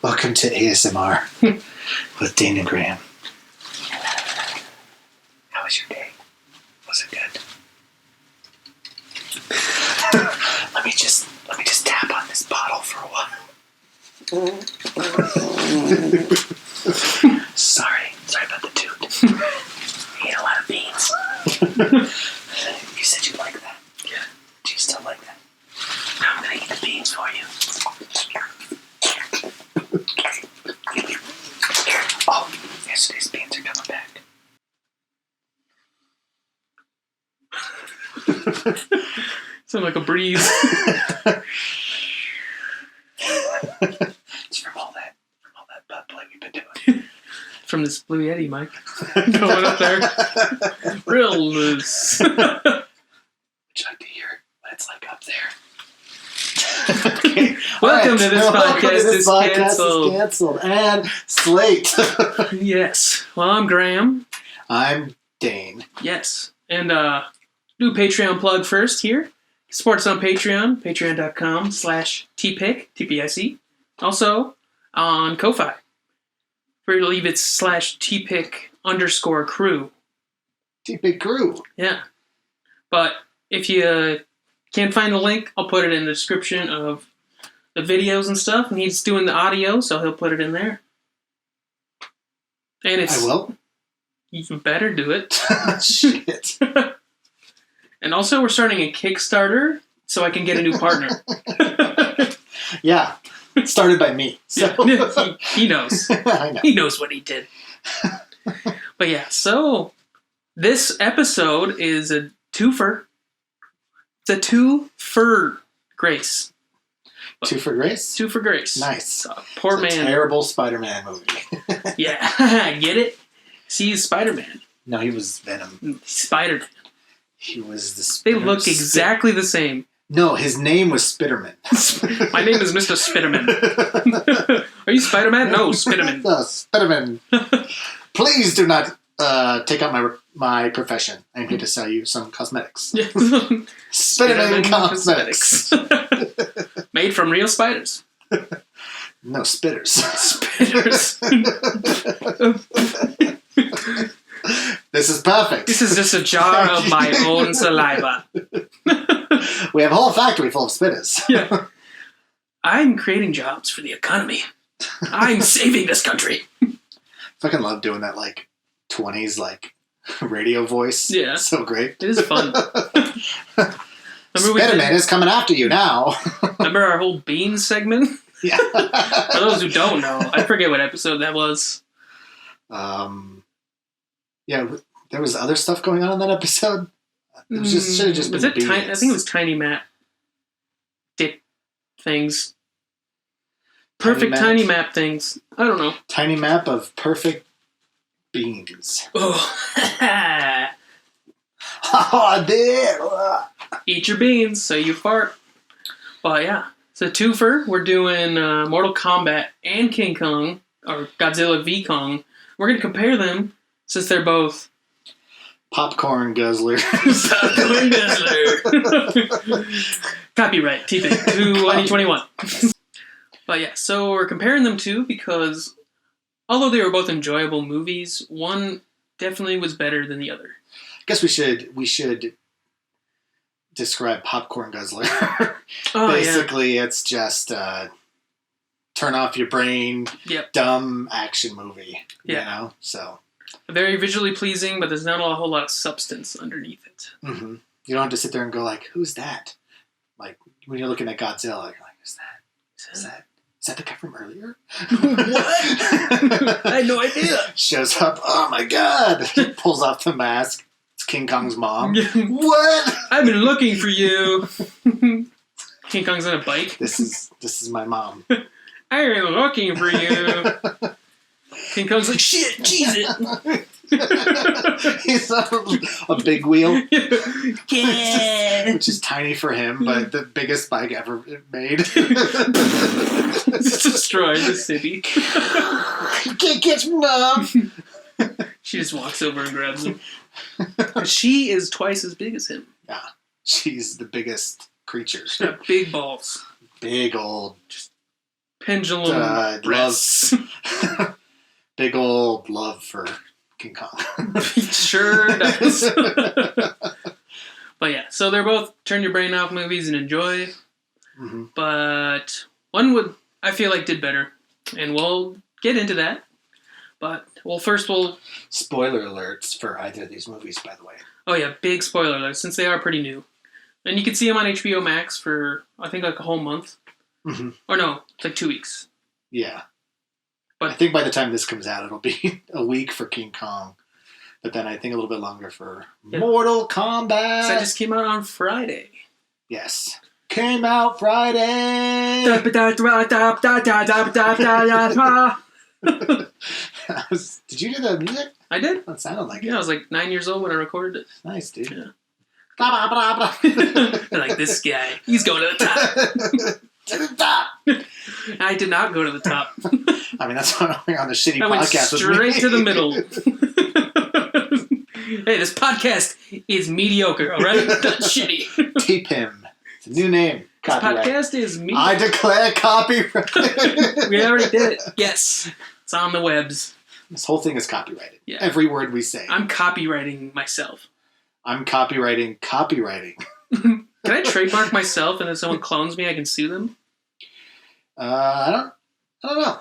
Welcome to ASMR with Dane and Graham. How was your day? Was it good? Let me just tap on this bottle for a while. Sorry about the toot. You ate a lot of beans. You said you like that. Yeah. Do you still like that? I'm gonna eat the beans for you. Oh, yesterday's beans are coming back. Sound like a breeze. It's from all that butt play we've been doing. From this Blue Yeti, Mike. Going up there. Real loose. Would you like to hear what it's like up there? Okay. Welcome to this podcast. This podcast is canceled. And Slate. Yes. Well, I'm Graham. I'm Dane. Yes. And do a Patreon plug first here. Support us on Patreon. Patreon.com/tpic, TPIC. Also on Ko-Fi. I believe it's /tpic_crew. T-Pic crew. Yeah. But if you can't find the link, I'll put it in the description of the videos and stuff. And he's doing the audio, so he'll put it in there. And it's... I will. You better do it. Shit. And also, we're starting a Kickstarter so I can get a new partner. Yeah. Started by me. So. Yeah, he knows. I know. He knows what he did. But yeah, so this episode is a twofer. It's a two for Grace. Two for Grace? Two for Grace. Nice. Poor it's man. A terrible Spider-Man movie. Yeah, get it? See, he's Spider-Man. No, he was Venom. Spider-Man. He was the They Spitter. look exactly the same. No, his name was Spitterman. My name is Mr. Spitterman. Are you Spider-Man? No, Spitterman. No, Spitterman. Please do not take out my profession. I'm here to sell you some cosmetics. Spitterman Cosmetics. Made from real spiders. No, spitters. Spitters. This is perfect. This is just a jar of my own saliva. We have a whole factory full of spitters. Yeah. I'm creating jobs for the economy. I'm saving this country. Fucking love doing that, 20s, radio voice. Yeah. So great. It is fun. Spiderman is coming after you now. Remember our whole beans segment? Yeah. For those who don't know, I forget what episode that was. Yeah, there was other stuff going on in that episode. It was should have just been beans. I think it was Tiny Map dip things. Perfect Tiny Map things. I don't know. Tiny map of perfect beans. Oh. Oh, dear. Eat your beans so you fart. Well, yeah. It's a twofer. We're doing Mortal Kombat and King Kong, or Godzilla v Kong. We're going to compare them since they're both popcorn guzzlers. Popcorn guzzler. Copyright, TP, 2021. But yeah, so we're comparing them two because although they were both enjoyable movies, one definitely was better than the other. I guess we should describe popcorn guzzler. Oh, basically, it's just turn off your brain, dumb action movie. Yeah. You know? So very visually pleasing, but there's not a whole lot of substance underneath it. Mm-hmm. You don't have to sit there and go who's that? When you're looking at Godzilla, you're like, who's that? Is that the guy from earlier? What? I had no idea. Shows up. Oh my god! Pulls off the mask. It's King Kong's mom. What? I've been looking for you. King Kong's on a bike. This is my mom. I've been looking for you. King Kong's like, shit, cheese it. He's on a big wheel. Yeah. Which is tiny for him, but the biggest bike ever made. It's destroyed the city. You can't catch me, Mom. She just walks over and grabs him. She is twice as big as him. Yeah. She's the biggest creature. She's got big balls. Big old, just pendulum breasts. Big old love for King Kong. Sure does. But yeah, so they're both turn your brain off movies and enjoy. Mm-hmm. But I feel like did better. And we'll get into that. But, first we'll... Spoiler alerts for either of these movies, by the way. Oh yeah, big spoiler alerts, since they are pretty new. And you can see them on HBO Max for, I think, like a whole month. Mm-hmm. Or no, it's like 2 weeks. Yeah. But I think by the time this comes out, it'll be a week for King Kong. But then I think a little bit longer for Mortal Kombat. So that just came out on Friday. Yes. Came out Friday! Did you do the music? I did. That sounded like it. Yeah, I was like 9 years old when I recorded it. Nice, dude. Yeah. Blah, blah, blah, blah. Like, this guy, he's going to the top. To the top! I did not go to the top. I mean, that's what I'm on the shitty I went podcast straight to the middle. Hey, this podcast is mediocre, all right? Not shitty. Tape him. It's a new name. This Copyright. podcast is mediocre. I declare copyright. We already did it. Yes. It's on the webs. This whole thing is copyrighted. Yeah. Every word we say. I'm copywriting myself. I'm copywriting. Can I trademark myself and if someone clones me, I can sue them? I don't know.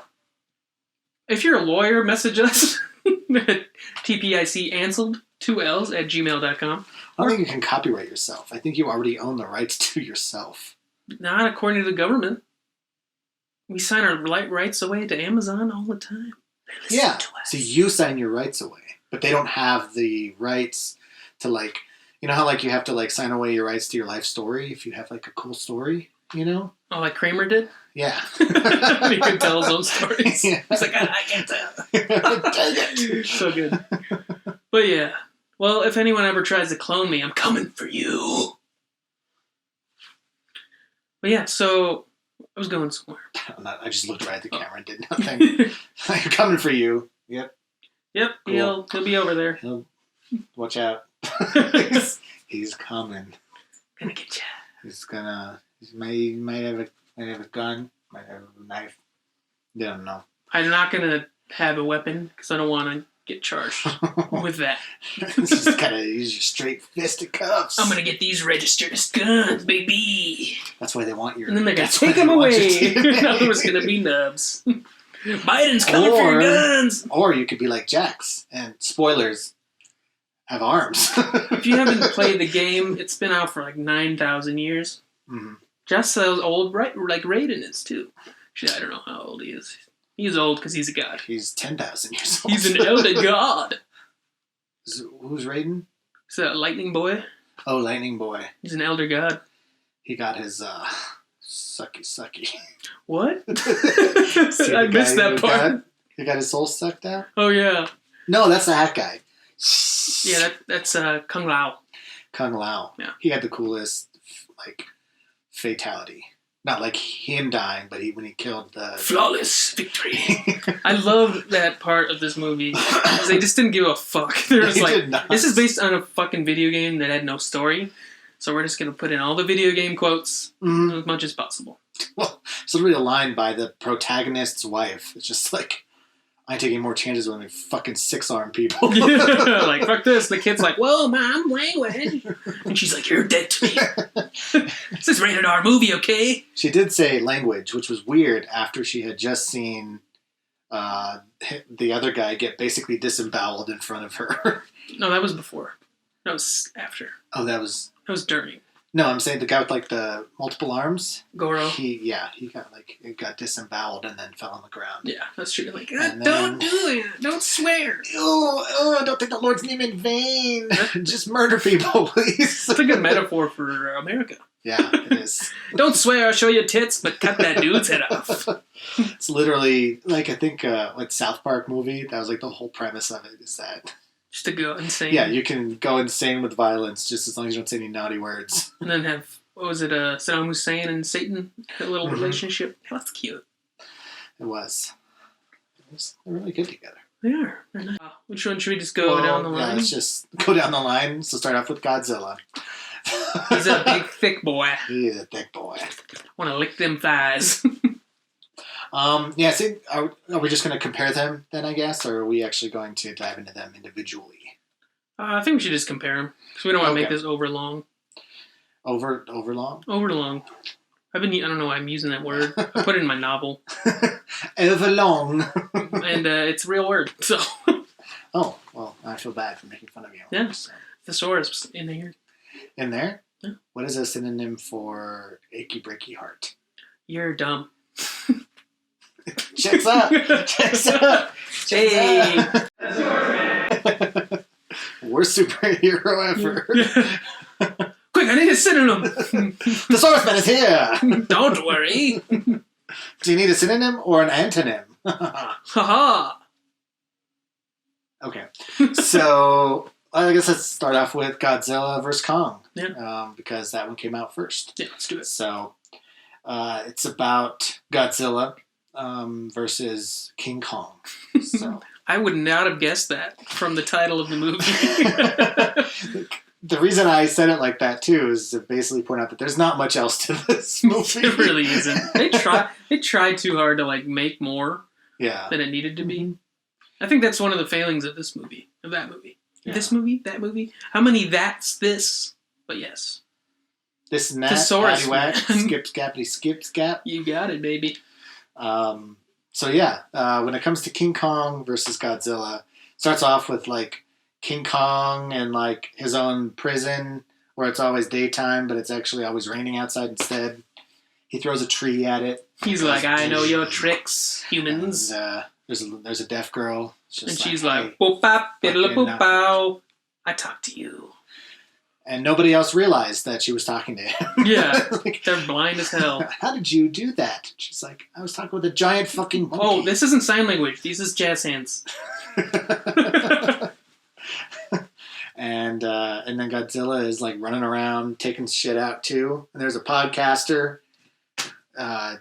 If you're a lawyer, message us at tpicancelled, 2 L's, at gmail.com. I don't think you can copyright yourself. I think you already own the rights to yourself. Not according to the government. We sign our rights away to Amazon all the time. They listen to us. So you sign your rights away, but they don't have the rights to, like, you know how, like, you have to, like, sign away your rights to your life story if you have, like, a cool story, you know? Oh, like Kramer did? Yeah. He could tell his own stories. Yeah. It's like, I can't tell. Dang it. So good. But yeah. Well, if anyone ever tries to clone me, I'm coming for you. But yeah, so I was going somewhere. I just looked right at the camera and did nothing. I'm coming for you. Yep. Yep, Cool. he'll be over there. Watch out. He's coming. Gonna get you. He might have a gun, might have a knife. They don't know. I'm not gonna have a weapon because I don't want to get charged with that. Just gotta use your straight fisted cuffs. I'm gonna get these registered as guns, baby. That's why they want your. And then they're gonna that's why take they them want away. you to- Now there's gonna be nubs. Biden's coming for your guns. Or you could be like Jax, and spoilers, have arms. If you haven't played the game, it's been out for like 9,000 years. Mm-hmm. Just as old, right? Like Raiden is too. Actually, I don't know how old he is. He's old because he's a god. He's 10,000 years old. He's an elder god. Who's Raiden? He's a lightning boy. Oh, Lightning Boy. He's an elder god. He got his sucky. What? See I the missed guy that who part. He got his soul sucked out? Oh yeah. No, that's the hat guy. Yeah, that's Kung Lao. Kung Lao. Yeah. He had the coolest, like, fatality. Not like him dying, but when he killed the... Flawless victory. I love that part of this movie. 'Cause they just didn't give a fuck. They were just They like, did not. this is based on a fucking video game that had no story. So we're just going to put in all the video game quotes Mhm. as much as possible. Well, it's literally a line by the protagonist's wife. It's just like, I ain't taking more chances with fucking 6-arm people. Yeah, like, fuck this. The kid's like, whoa, mom, language. And she's like, you're dead to me. This is rated R movie, okay? She did say language, which was weird after she had just seen the other guy get basically disemboweled in front of her. No, that was before. That was after. Oh, that was during. No, I'm saying the guy with like the multiple arms. Goro. He got disemboweled and then fell on the ground. Yeah, that's true. Like, And don't do it. Don't swear. Don't take the Lord's name in vain. Just murder people, please. That's a good metaphor for America. Yeah, it is. Don't swear, I'll show you tits, but cut that dude's head off. It's literally like, I think like South Park movie. That was like the whole premise of it is that. Just to go insane. Yeah, you can go insane with violence just as long as you don't say any naughty words. And then have, what was it, Saddam Hussein and Satan, a little relationship. That's cute. It was. They're really good together. They are. They're nice. Which one should we just go down the line? Yeah, let's just go down the line. So start off with Godzilla. He's a big, thick boy. He's a thick boy. Want to lick them thighs. Yeah, see, are we just going to compare them then, I guess, or are we actually going to dive into them individually? I think we should just compare them because we don't want to make Okay. this overlong. Overlong? Overlong. I don't know why I'm using that word. I put it in my novel. Overlong. And it's a real word, so. Oh, well, I feel bad for making fun of you. Yeah. So. Thesaurus in here. In there? Yeah. What is a synonym for achy breaky heart? You're dumb. Checks up! Checks up! Hey! Worst superhero ever. Quick, I need a synonym! The Swordsman is here! Don't worry! Do you need a synonym or an antonym? Haha! Okay. So, I guess let's start off with Godzilla vs. Kong. Yeah. Because that one came out first. Yeah, let's do it. So, it's about Godzilla versus King Kong. So. I would not have guessed that from the title of the movie. The reason I said it like that too is to basically point out that there's not much else to this movie. It really isn't. They tried too hard to make more than it needed to be. I think that's one of the failings of this movie, of that movie. Yeah. This movie, that movie. How many that's this? But yes. This and that, Thesaurus, paddywhack, man. skip scappity skip scap. You got it, baby. So yeah, when it comes to King Kong versus Godzilla, it starts off with King Kong and his own prison where it's always daytime, but it's actually always raining outside instead. He throws a tree at it. He's like, I know your tricks, humans. And, there's a deaf girl. And she's like, boop bop, biddle boop bow. I talk to you. And nobody else realized that she was talking to him. Yeah, they're blind as hell. How did you do that? She's like, I was talking with a giant fucking monkey. Oh, this isn't sign language. This is jazz hands. And then Godzilla is running around taking shit out too. And there's a podcaster.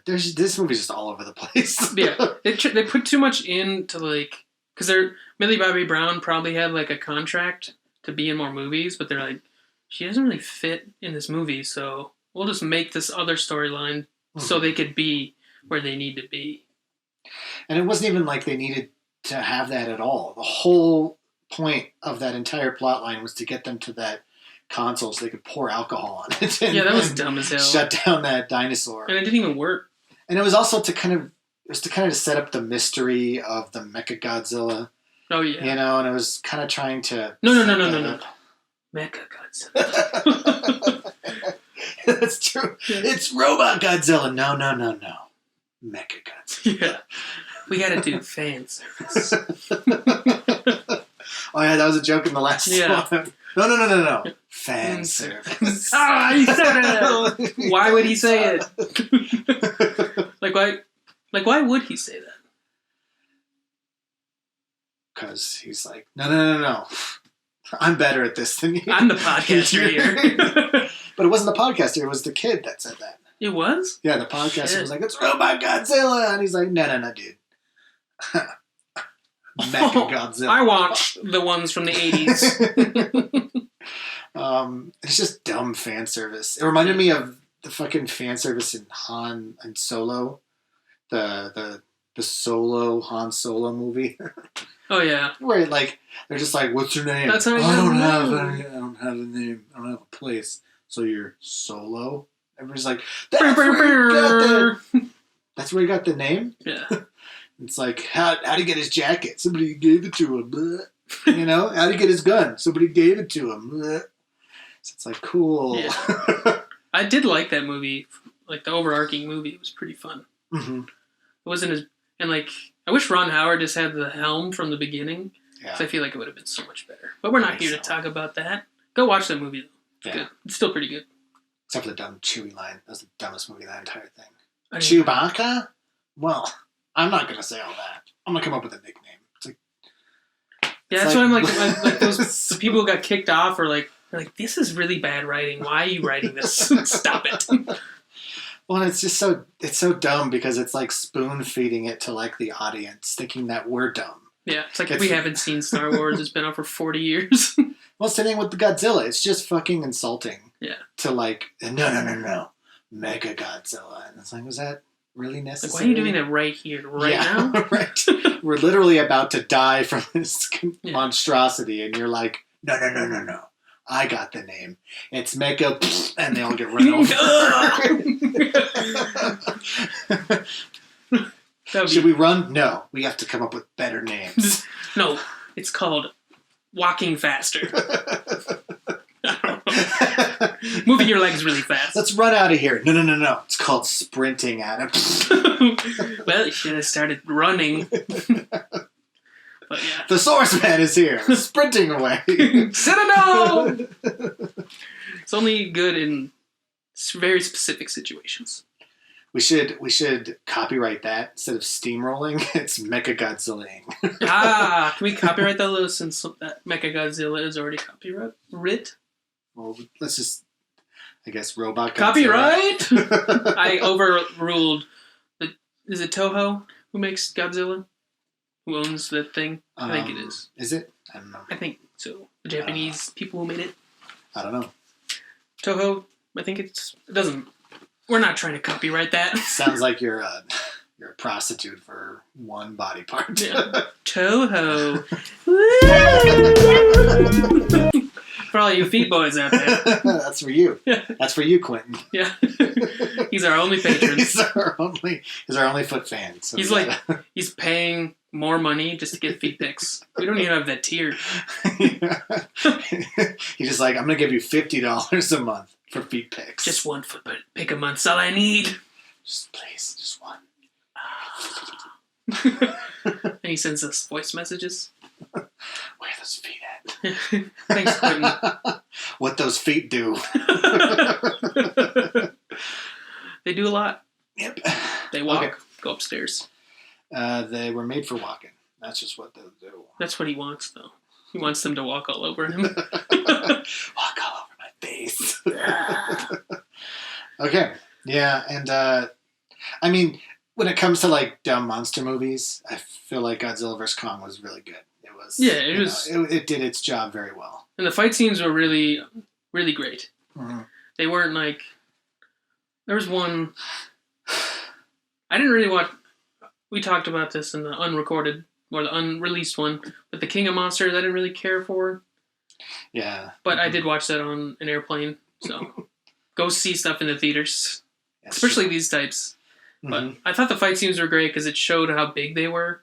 This movie's just all over the place. Yeah, they put too much into because Millie Bobby Brown probably had a contract to be in more movies, but they're like, she doesn't really fit in this movie, so we'll just make this other storyline so they could be where they need to be. And it wasn't even like they needed to have that at all. The whole point of that entire plot line was to get them to that console so they could pour alcohol on it. Yeah, that was dumb as hell. Shut down that dinosaur. And it didn't even work. And it was also to set up the mystery of the Mechagodzilla. Oh yeah. And it was kind of trying to No. Mechagodzilla. That's true. Yeah. It's Robot Godzilla. No. Mechagodzilla. Yeah. We gotta do fan service. Oh yeah, that was a joke in the last one. No. Fan service. Ah, he said it. Why would he say it? Why would he say that? Because he's like, no. I'm better at this than you. I'm the podcaster here. But it wasn't the podcaster, it was the kid that said that. It was? Yeah, the podcaster was like, it's Robot Godzilla. And he's like, no, dude. Mechagodzilla. I watched the ones from the 80s. It's just dumb fan service. It reminded me of the fucking fan service in Han and Solo. The Solo Han Solo movie. Oh yeah. Where they're just like, what's your name? That's how I don't have a name. I don't have a place. So you're Solo? Everybody's like, that's where he got the name? Yeah. It's like, how'd he get his jacket? Somebody gave it to him. How'd he get his gun? Somebody gave it to him. So it's like, cool. Yeah. I did like that movie. The overarching movie. It was pretty fun. Mm-hmm. It wasn't as... And, I wish Ron Howard just had the helm from the beginning. Yeah. Because I feel like it would have been so much better. But we're not here to talk about that. Go watch that movie, though. It's good. It's still pretty good. Except for the dumb Chewie line. That was the dumbest movie of that entire thing. Chewbacca? Well, I'm not going to say all that. I'm going to come up with a nickname. That's what I'm like those the people who got kicked off are like, this is really bad writing. Why are you writing this? Stop it. Well, it's just so dumb because it's spoon feeding it to the audience, thinking that we're dumb. Yeah, it's we haven't seen Star Wars. It's been out for 40 years. Well, it's the thing with the Godzilla. It's just fucking insulting. Yeah. To no, Mega Godzilla, and it's was that really Like, necessary? why are you doing that right here, now? Right. We're literally about to die from this monstrosity, and you're like, no. I got the name. It's Mecha, and they all get run over. Should we run? No. We have to come up with better names. No, it's called walking faster. Moving your legs really fast. Let's run out of here. No. It's called sprinting, Adam. Well, you should have started running. But yeah. The Source Man is here, sprinting away. Citadel! It's only good in very specific situations. We should copyright that instead of steamrolling. It's Mecha Godzilla. Can we copyright that little since that Mecha Godzilla is already copyright? Well, let's just, I guess, Robot Godzilla. Copyright? I overruled. Is it Toho who makes Godzilla? Who owns the thing? I think it is. Is it? I don't know. I think so. The Japanese people who made it. I don't know. Toho, I think it doesn't. We're not trying to copyright that. Sounds like you're a prostitute for one body part. Yeah. Toho. For all you feet boys out there. That's for you. That's for you, Quentin. Yeah. He's our only patron. He's our only foot fan. So he's paying more money just to get feet pics. We don't even have that tier. He's just like, I'm going to give you $50 a month for feet pics. Just one foot pic a month's all I need. Please, just one. And he sends us voice messages. Where are those feet at? Thanks, Quentin. What those feet do. They do a lot. Yep. They walk, go upstairs. They were made for walking. That's just what they'll do. That's what he wants, though. He wants them to walk all over him. Walk all over my face. Okay. Yeah, and I mean, when it comes to like dumb monster movies, I feel like Godzilla vs. Kong was really good. It was. Yeah, it was. It did its job very well. And the fight scenes were really, really great. Mm-hmm. They weren't like. There was one. I didn't really watch. We talked about this in the unrecorded or the unreleased one, but the King of Monsters I didn't really care for. Yeah. But I did watch that on an airplane, so go see stuff in the theaters, especially these types. But I thought the fight scenes were great because it showed how big they were.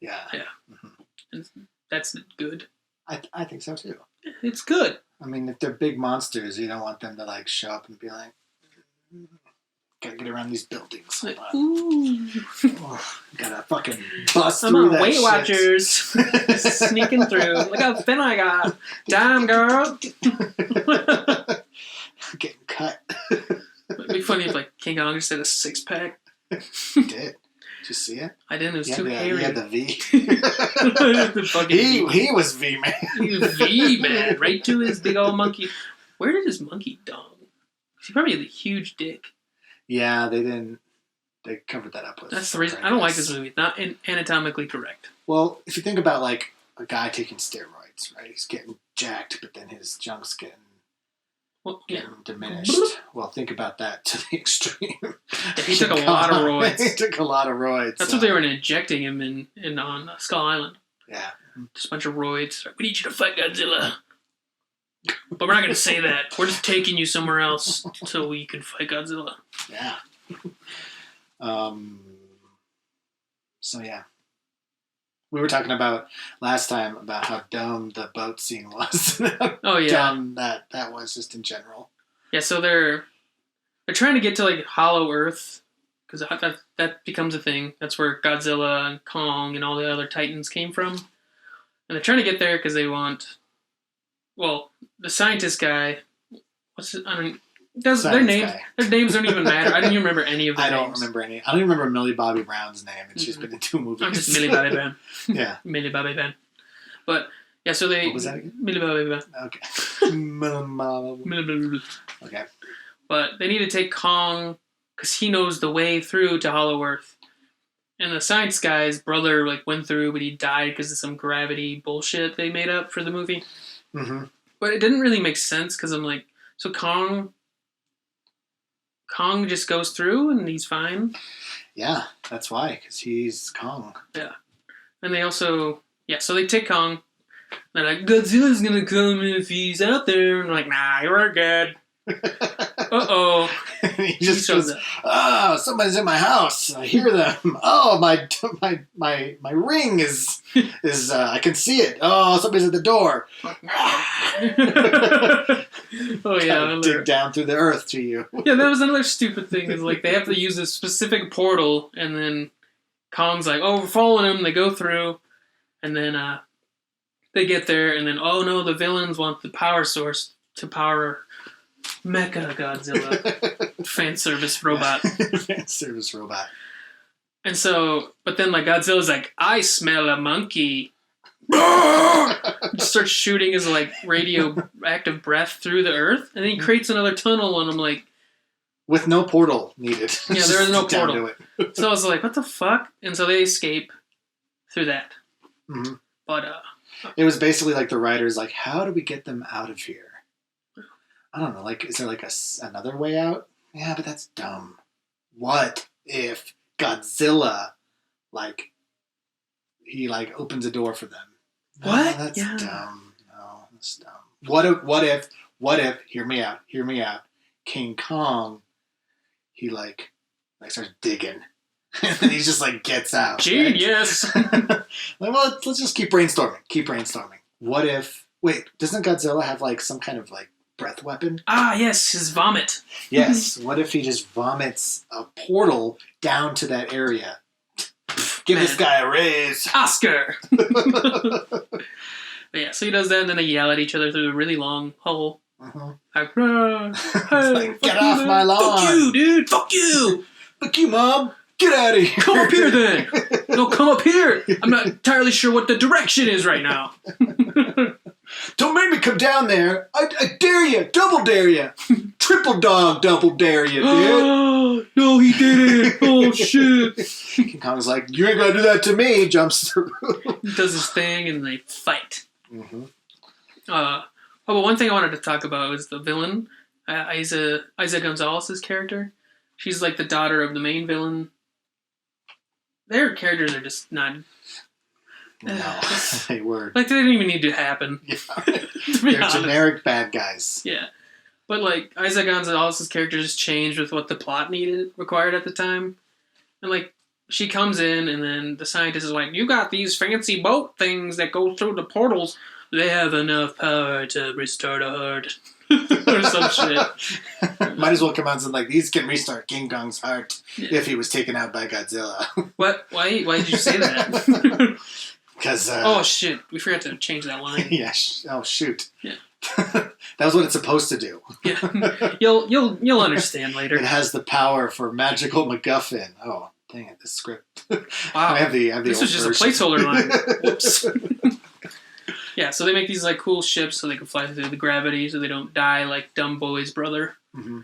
Yeah. Yeah. Mm-hmm. And that's good. I think so too. It's good. I mean, if they're big monsters, you don't want them to like show up and be like, gotta get around these buildings. Like, ooh. Gotta fucking bust I'm through on that Weight shit. Watchers. Sneaking through. Look how thin I got. Damn, girl. Getting cut. It'd be funny if like King Kong just had a 6-pack. He did. Did you see it? I didn't. It was too hairy. He had the V. He was V-Man. He was V-Man. Right to his big old monkey. Where did his monkey dong? He probably had a huge dick. Yeah, they didn't. They covered that up with. That's the reason. I don't like this movie. It's not anatomically correct. Well, if you think about like a guy taking steroids, right? He's getting jacked, but then his junk's getting diminished. Well, think about that to the extreme. Yeah, he took a lot of roids. He took a lot of roids. That's what they were injecting him in on Skull Island. Yeah. Just a bunch of roids. We need you to fight Godzilla. But we're not going to say that. We're just taking you somewhere else so we can fight Godzilla. Yeah. So yeah. We were talking about last time about how dumb the boat scene was. Oh yeah. Dumb that was just in general. Yeah, so they're trying to get to like Hollow Earth because that becomes a thing. That's where Godzilla and Kong and all the other Titans came from. And they're trying to get there because they want. Well, the scientist guy. Their names don't even matter. I don't even remember any of the names. I don't remember any. I don't even remember Millie Bobby Brown's name, and she's been in 2 movies. I'm just Millie Bobby Brown. Yeah. Millie Bobby Brown. But, yeah, so they... What was that again? Millie Bobby Brown. Okay. Okay. But they need to take Kong, because he knows the way through to Hollow Earth. And the science guy's brother went through, but he died because of some gravity bullshit they made up for the movie. Mm-hmm. But it didn't really make sense, because I'm like, so Kong Kong just goes through and he's fine. Yeah, that's why, because he's Kong. Yeah. And they also, so they take Kong. They're like, Godzilla's gonna come if he's out there. And they're like, nah, you're good. Uh-oh. He just goes, oh, somebody's in my house. I hear them. Oh, my ring is I can see it. Oh, somebody's at the door. Oh, yeah. Dig down through the earth to you. Yeah, that was another stupid thing. Is like, they have to use a specific portal, and then Kong's like, oh, we're following him. They go through, and then they get there, and then, oh, no, the villains want the power source to power Mecha Godzilla. Fan service robot. Fan service robot. And so, but then like Godzilla's like, I smell a monkey. Just starts shooting his like radioactive breath through the earth, and then he creates another tunnel, and I'm like, with no portal needed. Yeah, there is no portal. So I was like, what the fuck? And so they escape through that. Mm-hmm. But it was basically like the writers like, how do we get them out of here? I don't know. Like, is there like another way out? Yeah, but that's dumb. What if Godzilla, like, he like opens a door for them? No, what? That's dumb. No, that's dumb. What if? Hear me out. King Kong, he like starts digging, and then he just like gets out. Genius. Right? Like, well, let's just keep brainstorming. What if? Wait, doesn't Godzilla have like some kind of like breath weapon? Ah, yes, his vomit. Yes. What if he just vomits a portal down to that area? Give this guy a raise. Oscar! But yeah, so he does that, and then they yell at each other through a really long hole. Uh-huh. Like, hey, like, get off my lawn. Fuck you, dude! Fuck you! Fuck you, Mom! Get out of here! Come up here, then! No, come up here! I'm not entirely sure what the direction is right now. Don't make me come down there. I dare you. Double dare you. Triple dog double dare you, dude. No, he didn't. Oh, shit. King Kong's like, you ain't gonna do that to me. Jumps through. He does his thing, and they fight. Mm-hmm. But one thing I wanted to talk about was the villain, Isa Gonzalez's character. She's like the daughter of the main villain. Their characters are just not... No, they were... Like, they didn't even need to happen. Yeah. They're honest. Generic bad guys. Yeah. But, like, Isa Gonzalez's character just changed with what the plot required at the time. And, like, she comes in, and then the scientist is like, you got these fancy boat things that go through the portals. They have enough power to restart a heart. Or some shit. Might as well come out and say, like, these can restart King Kong's heart if he was taken out by Godzilla. What? Why did you say that? Because oh shit, we forgot to change that line. Yeah. Oh shoot. Yeah. That was what it's supposed to do. Yeah. You'll understand later. It has the power for magical MacGuffin. Oh, dang it! This script. Wow. I have the this was just version. a placeholder line. Whoops. Yeah, so they make these like cool ships so they can fly through the gravity so they don't die like Dumb Boy's brother. Mm-hmm.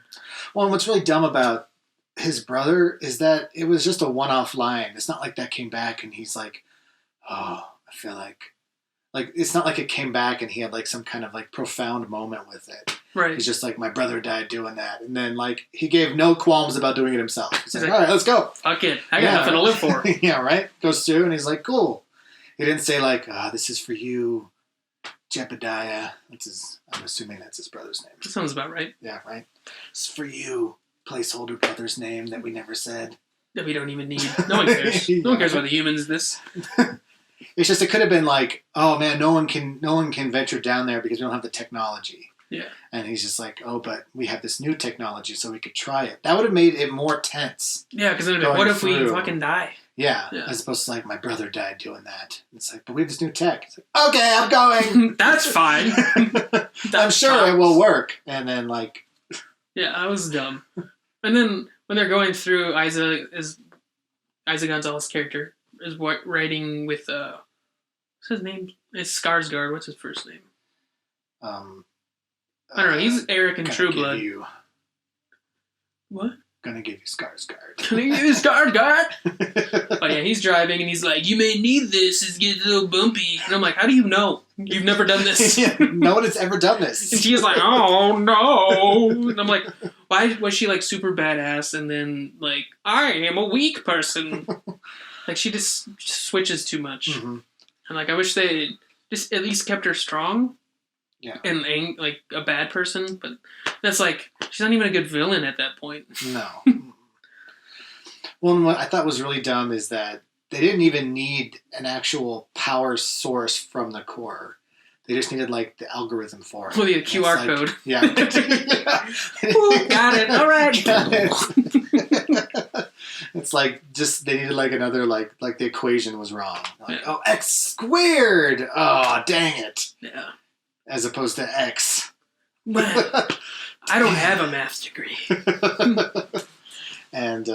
Well, and what's really dumb about his brother is that it was just a one-off line. It's not like that came back and he's like, oh, I feel like it's not like it came back and he had like some kind of like profound moment with it. Right. He's just like, my brother died doing that. And then like he gave no qualms about doing it himself. He's like, all right, let's go. Fuck it. I got nothing to live for. Yeah, right? Goes through and he's like, cool. He didn't say like, this is for you, Jebediah. I'm assuming that's his brother's name. That sounds about right. Yeah, right? It's for you, placeholder brother's name that we never said. That we don't even need. No one cares. No one cares about the humans this. It's just, it could have been like, oh man, no one can venture down there because we don't have the technology. Yeah. And he's just like, oh, but we have this new technology, so we could try it. That would have made it more tense. Yeah, because then what if we fucking die? Yeah, as opposed to like, my brother died doing that. It's like, but we have this new tech. It's like, okay, I'm going. That's fine. I'm sure it will work. And then like... Yeah, I was dumb. And then when they're going through, Isa Gonzalez's character is writing with, what's his name? It's Skarsgård. What's his first name? I don't know. He's Eric in True Blood. What? Gonna give you Skarsgård. Can you use Skarsgård? Oh yeah, he's driving and he's like, "You may need this. It's getting a little bumpy." And I'm like, "How do you know? You've never done this." Yeah, no one has ever done this. And she's like, "Oh no!" And I'm like, "Why was she like super badass?" And then like, "I am a weak person." Like she just switches too much. Mm-hmm. And like, I wish they just at least kept her strong. Yeah. And like a bad person, but that's like she's not even a good villain at that point. No. Well, and what I thought was really dumb is that they didn't even need an actual power source from the core. They just needed like the algorithm for it. Well, the QR like, code. Yeah. Ooh, got it. All right. It's like just they needed like another like the equation was wrong. Like, Yeah. oh, x squared. Oh, dang it. Yeah. As opposed to x. But I don't have a math degree. And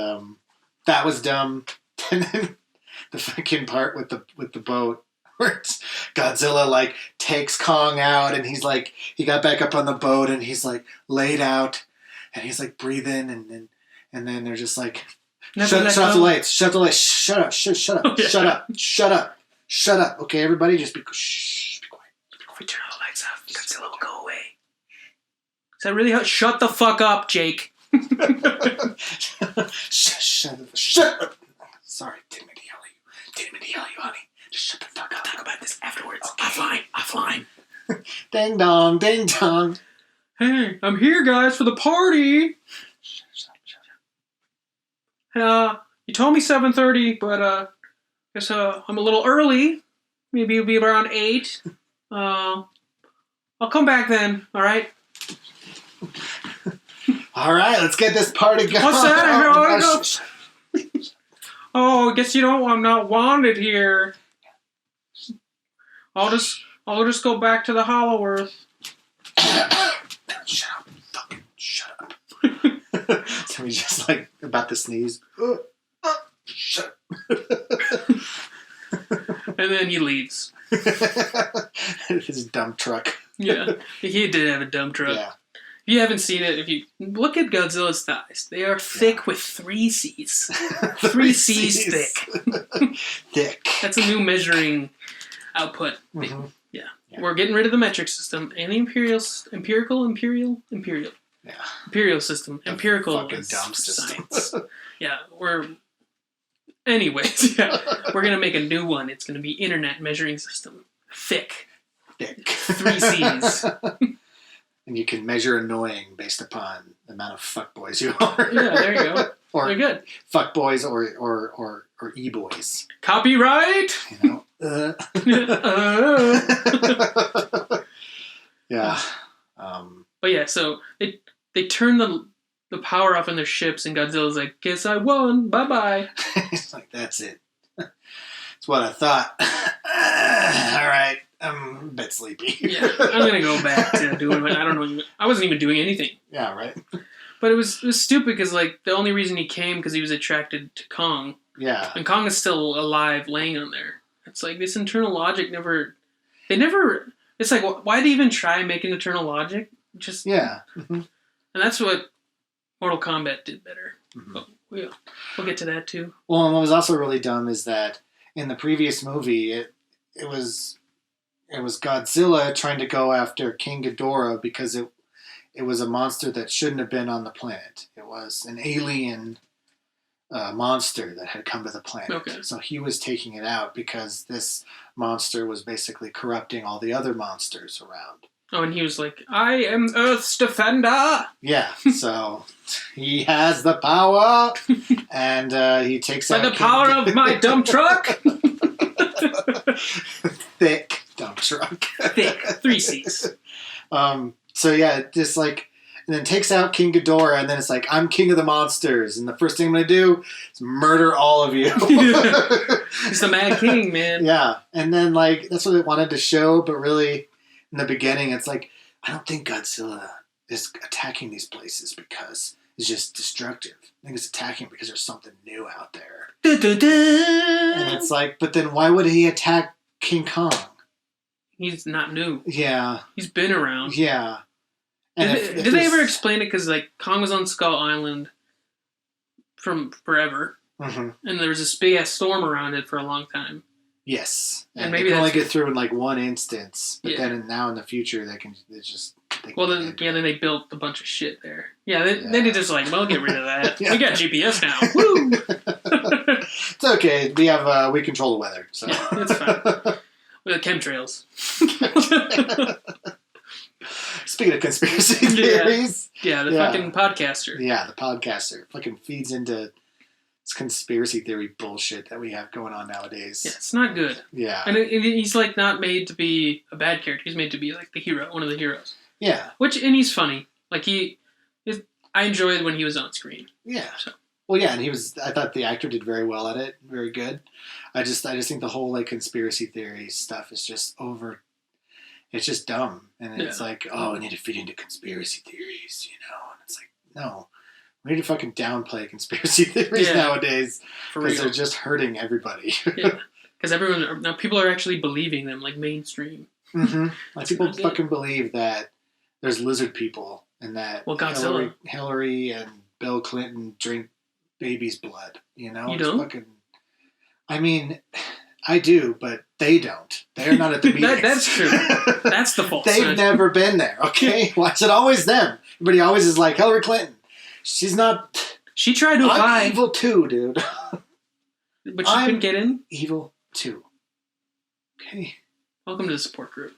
that was dumb. And then the fucking part with the boat where it's Godzilla like takes Kong out and he's like he got back up on the boat and he's like laid out and he's like breathing and then they're just like shut off the lights, shut the lights, shut up, shut up, Oh, yeah. shut up. Okay, everybody, just be quiet. If we turn all the lights off, Godzilla will go away. Is that really how? Shut the fuck up, Jake. Shut up. Sorry, didn't mean to yell at you, honey. Just shut the fuck up. Talk about this afterwards. Okay. Offline. Ding dong, ding dong. Hey, I'm here, guys, for the party. You told me 7:30, but guess I'm a little early. Maybe it'll be around 8. I'll come back then. All right. All right, let's get this party going. What's that? Oh, Oh, I guess you don't. I'm not wanted here. I'll just go back to the Hollow Earth. Shut up. Fucking shut up. So he's just like about to sneeze. Shut up. And then he leaves. His dump truck. Yeah, he did have a dump truck. Yeah. If you haven't seen it, if you look at Godzilla's thighs, they are thick with 3 C's. 3 C's thick. Thick. That's a new measuring output. Mm-hmm. Yeah. Yeah. We're getting rid of the metric system and the imperial. Yeah. Imperial system. The Empirical fucking is dumb system. science. Yeah, anyways, yeah. We're going to make a new one. It's going to be internet measuring system. Thick. 3 C's. And you can measure annoying based upon the amount of fuckboys you are. Yeah, there you go. Or They're good. fuckboys or e-boys. Copyright! You know? Yeah. But yeah, so they turn the power off in their ships, and Godzilla's like, "Guess I won. Bye bye." It's like, that's it. That's what I thought. All right. I'm a bit sleepy. Yeah, I'm gonna go back to doing it. I don't know. I wasn't even doing anything. Yeah, right? But it was stupid because like the only reason he came because he was attracted to Kong, Yeah. and Kong is still alive, laying on there. It's like this internal logic They never. It's like why did they even try making internal logic? Just Yeah. Mm-hmm. And that's what Mortal Kombat did better. Mm-hmm. But we'll get to that too. Well, and what was also really dumb is that in the previous movie, it was Godzilla trying to go after King Ghidorah because it was a monster that shouldn't have been on the planet. It was an alien monster that had come to the planet. Okay. So he was taking it out because this monster was basically corrupting all the other monsters around. Oh, and he was like, "I am Earth's defender." Yeah, so he has the power, and he takes By out the power of my dump truck. thick dump truck. Thick. 3 C's. So yeah, just like, and then takes out King Ghidorah, and then it's like, I'm king of the monsters, and the first thing I'm gonna do is murder all of you. He's the Mad King, man. Yeah, and then like that's what it wanted to show, but really, in the beginning, it's like, I don't think Godzilla is attacking these places because it's just destructive. I think it's attacking because there's something new out there. Da, da, da. And it's like, but then why would he attack King Kong? He's not new. Yeah. He's been around. Yeah. And Did they ever explain it? Because like Kong was on Skull Island, from forever. Mm-hmm. And there was this big ass storm around it for a long time. Yes, And they maybe can only that's- get through in like one instance, but Yeah. then now in the future they can. It's just. They can Well, get then, into yeah, it. then they built a bunch of shit there. Yeah, then Yeah. they just like, well, get rid of that. Yeah. We got GPS now. Woo! It's okay. We have we control the weather, so Yeah, it's fine. We got chemtrails. Speaking of conspiracy theories, Yeah, the Yeah. fucking podcaster. yeah, the podcaster fucking feeds into this conspiracy theory bullshit that we have going on nowadays. Yeah, it's not good. Yeah, And he's like not made to be a bad character. He's made to be like the hero, one of the heroes. yeah, And he's funny. Like I enjoyed when he was on screen. yeah. So. Well, yeah, and he was. I thought the actor did very well at it, very good. I just think the whole like conspiracy theory stuff is just over. It's just dumb, and it's like, oh, we need to feed into conspiracy theories, you know? And it's like, no, we need to fucking downplay conspiracy theories nowadays For because real. they're just hurting everybody. Yeah. Because now people are actually believing them, like mainstream. Mm-hmm. Like people not good. fucking believe that there's lizard people and that Well, Godzilla. Hillary and Bill Clinton drink baby's blood. You know, You It's don't? Fucking, I mean, I do, but they don't. They're not at the meetings. That's true. That's the fault. They've never been there. Okay, why is it always them? Everybody always is like Hillary Clinton. She's not. She tried to apply, I'm evil too, dude. but she couldn't get in. Evil too. Okay. Welcome to the support group.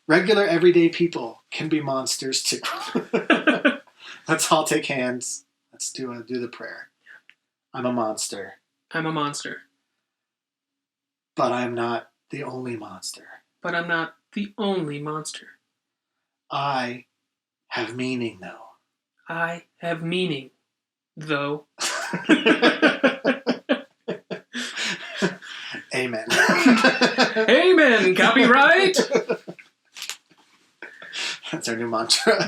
Regular, everyday people can be monsters too. Let's all take hands. Let's do the prayer. I'm a monster, I'm a monster, but I'm not the only monster. but I'm not the only monster. I have meaning, though. I have meaning, though. Amen. Amen. Copyright. That's our new mantra.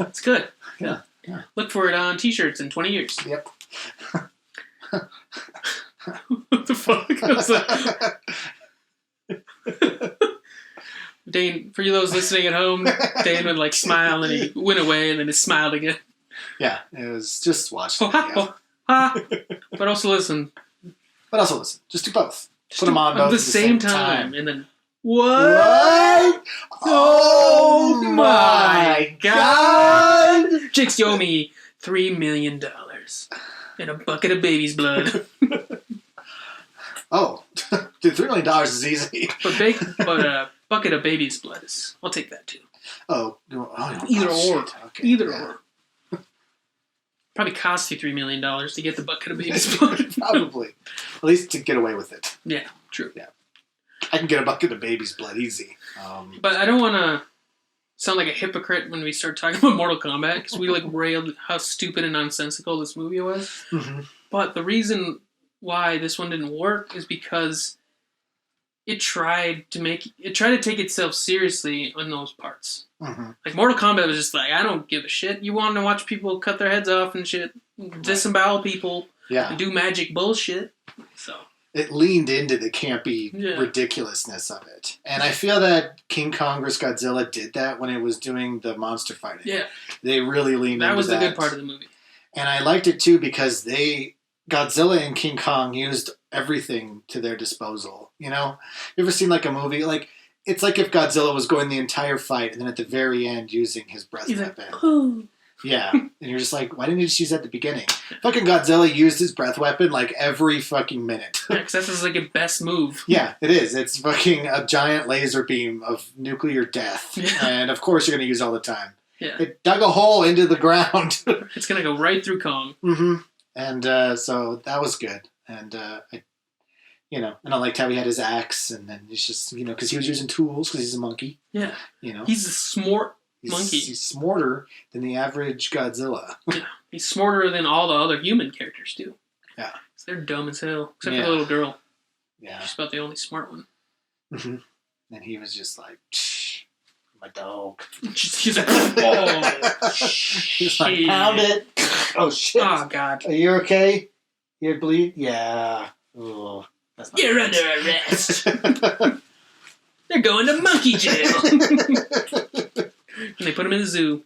It's good. Yeah. Look for it on T-shirts in 20 years. Yep. What the fuck was that? Dane, for you those listening at home, Dane would like smile and he went away and then he smiled again. Yeah, it was just watch the Oh, ha, video. oh, ha. But also listen. But also listen, just do both. Just Put them on at both the at same time. And then, what? What? Oh Oh my my God! Chicks, you owe me $3 million and a bucket of baby's blood. Oh, dude, $3 million is easy. But a bucket of baby's blood is. I'll take that too. Either or. Okay, Either yeah. or. Probably cost you $3 million to get the bucket of baby's blood. Probably. At least to get away with it. Yeah, true. Yeah. I can get a bucket of baby's blood easy. But I don't want to sound like a hypocrite when we start talking about Mortal Kombat because we like railed how stupid and nonsensical this movie was. Mm-hmm. But the reason why this one didn't work is because it tried to take itself seriously on those parts. Mm-hmm. Like Mortal Kombat was just like, I don't give a shit. You want to watch people cut their heads off and shit, disembowel people, Yeah. and do magic bullshit. So It leaned into the campy ridiculousness of it. And I feel that King Kong vs. Godzilla did that when it was doing the monster fighting. yeah, They really leaned into that. that was the good part of the movie. And I liked it too because Godzilla and King Kong used everything to their disposal. You know? You ever seen like a movie? Like, it's like if Godzilla was going the entire fight and then at the very end using his breath He's weapon. like, oh. Yeah. And you're just like, why didn't you just use that at the beginning? Fucking Godzilla used his breath weapon like every fucking minute. Yeah, because that's his like a best move. Yeah, it is. It's fucking a giant laser beam of nuclear death. Yeah. And of course you're going to use it all the time. Yeah, It dug a hole into the ground. it's gonna go right through Kong. Mm-hmm. And so that was good. And, and I liked how he had his axe and then he's just, because he was using tools because he's a monkey. Yeah, You know, he's a smart monkey. He's smarter than the average Godzilla. Yeah, he's smarter than all the other human characters too. Yeah, 'Cause they're dumb as hell, except for Yeah. the little girl. Yeah. She's about the only smart one. Mm-hmm. And he was just like, shh, my dog. She's like, oh, He's like, shit. pound it. Oh, shit. Oh God, Are you okay? You bleed? Yeah. Oh, that's not you're right. under arrest. They're going to monkey jail. And they put him in the zoo.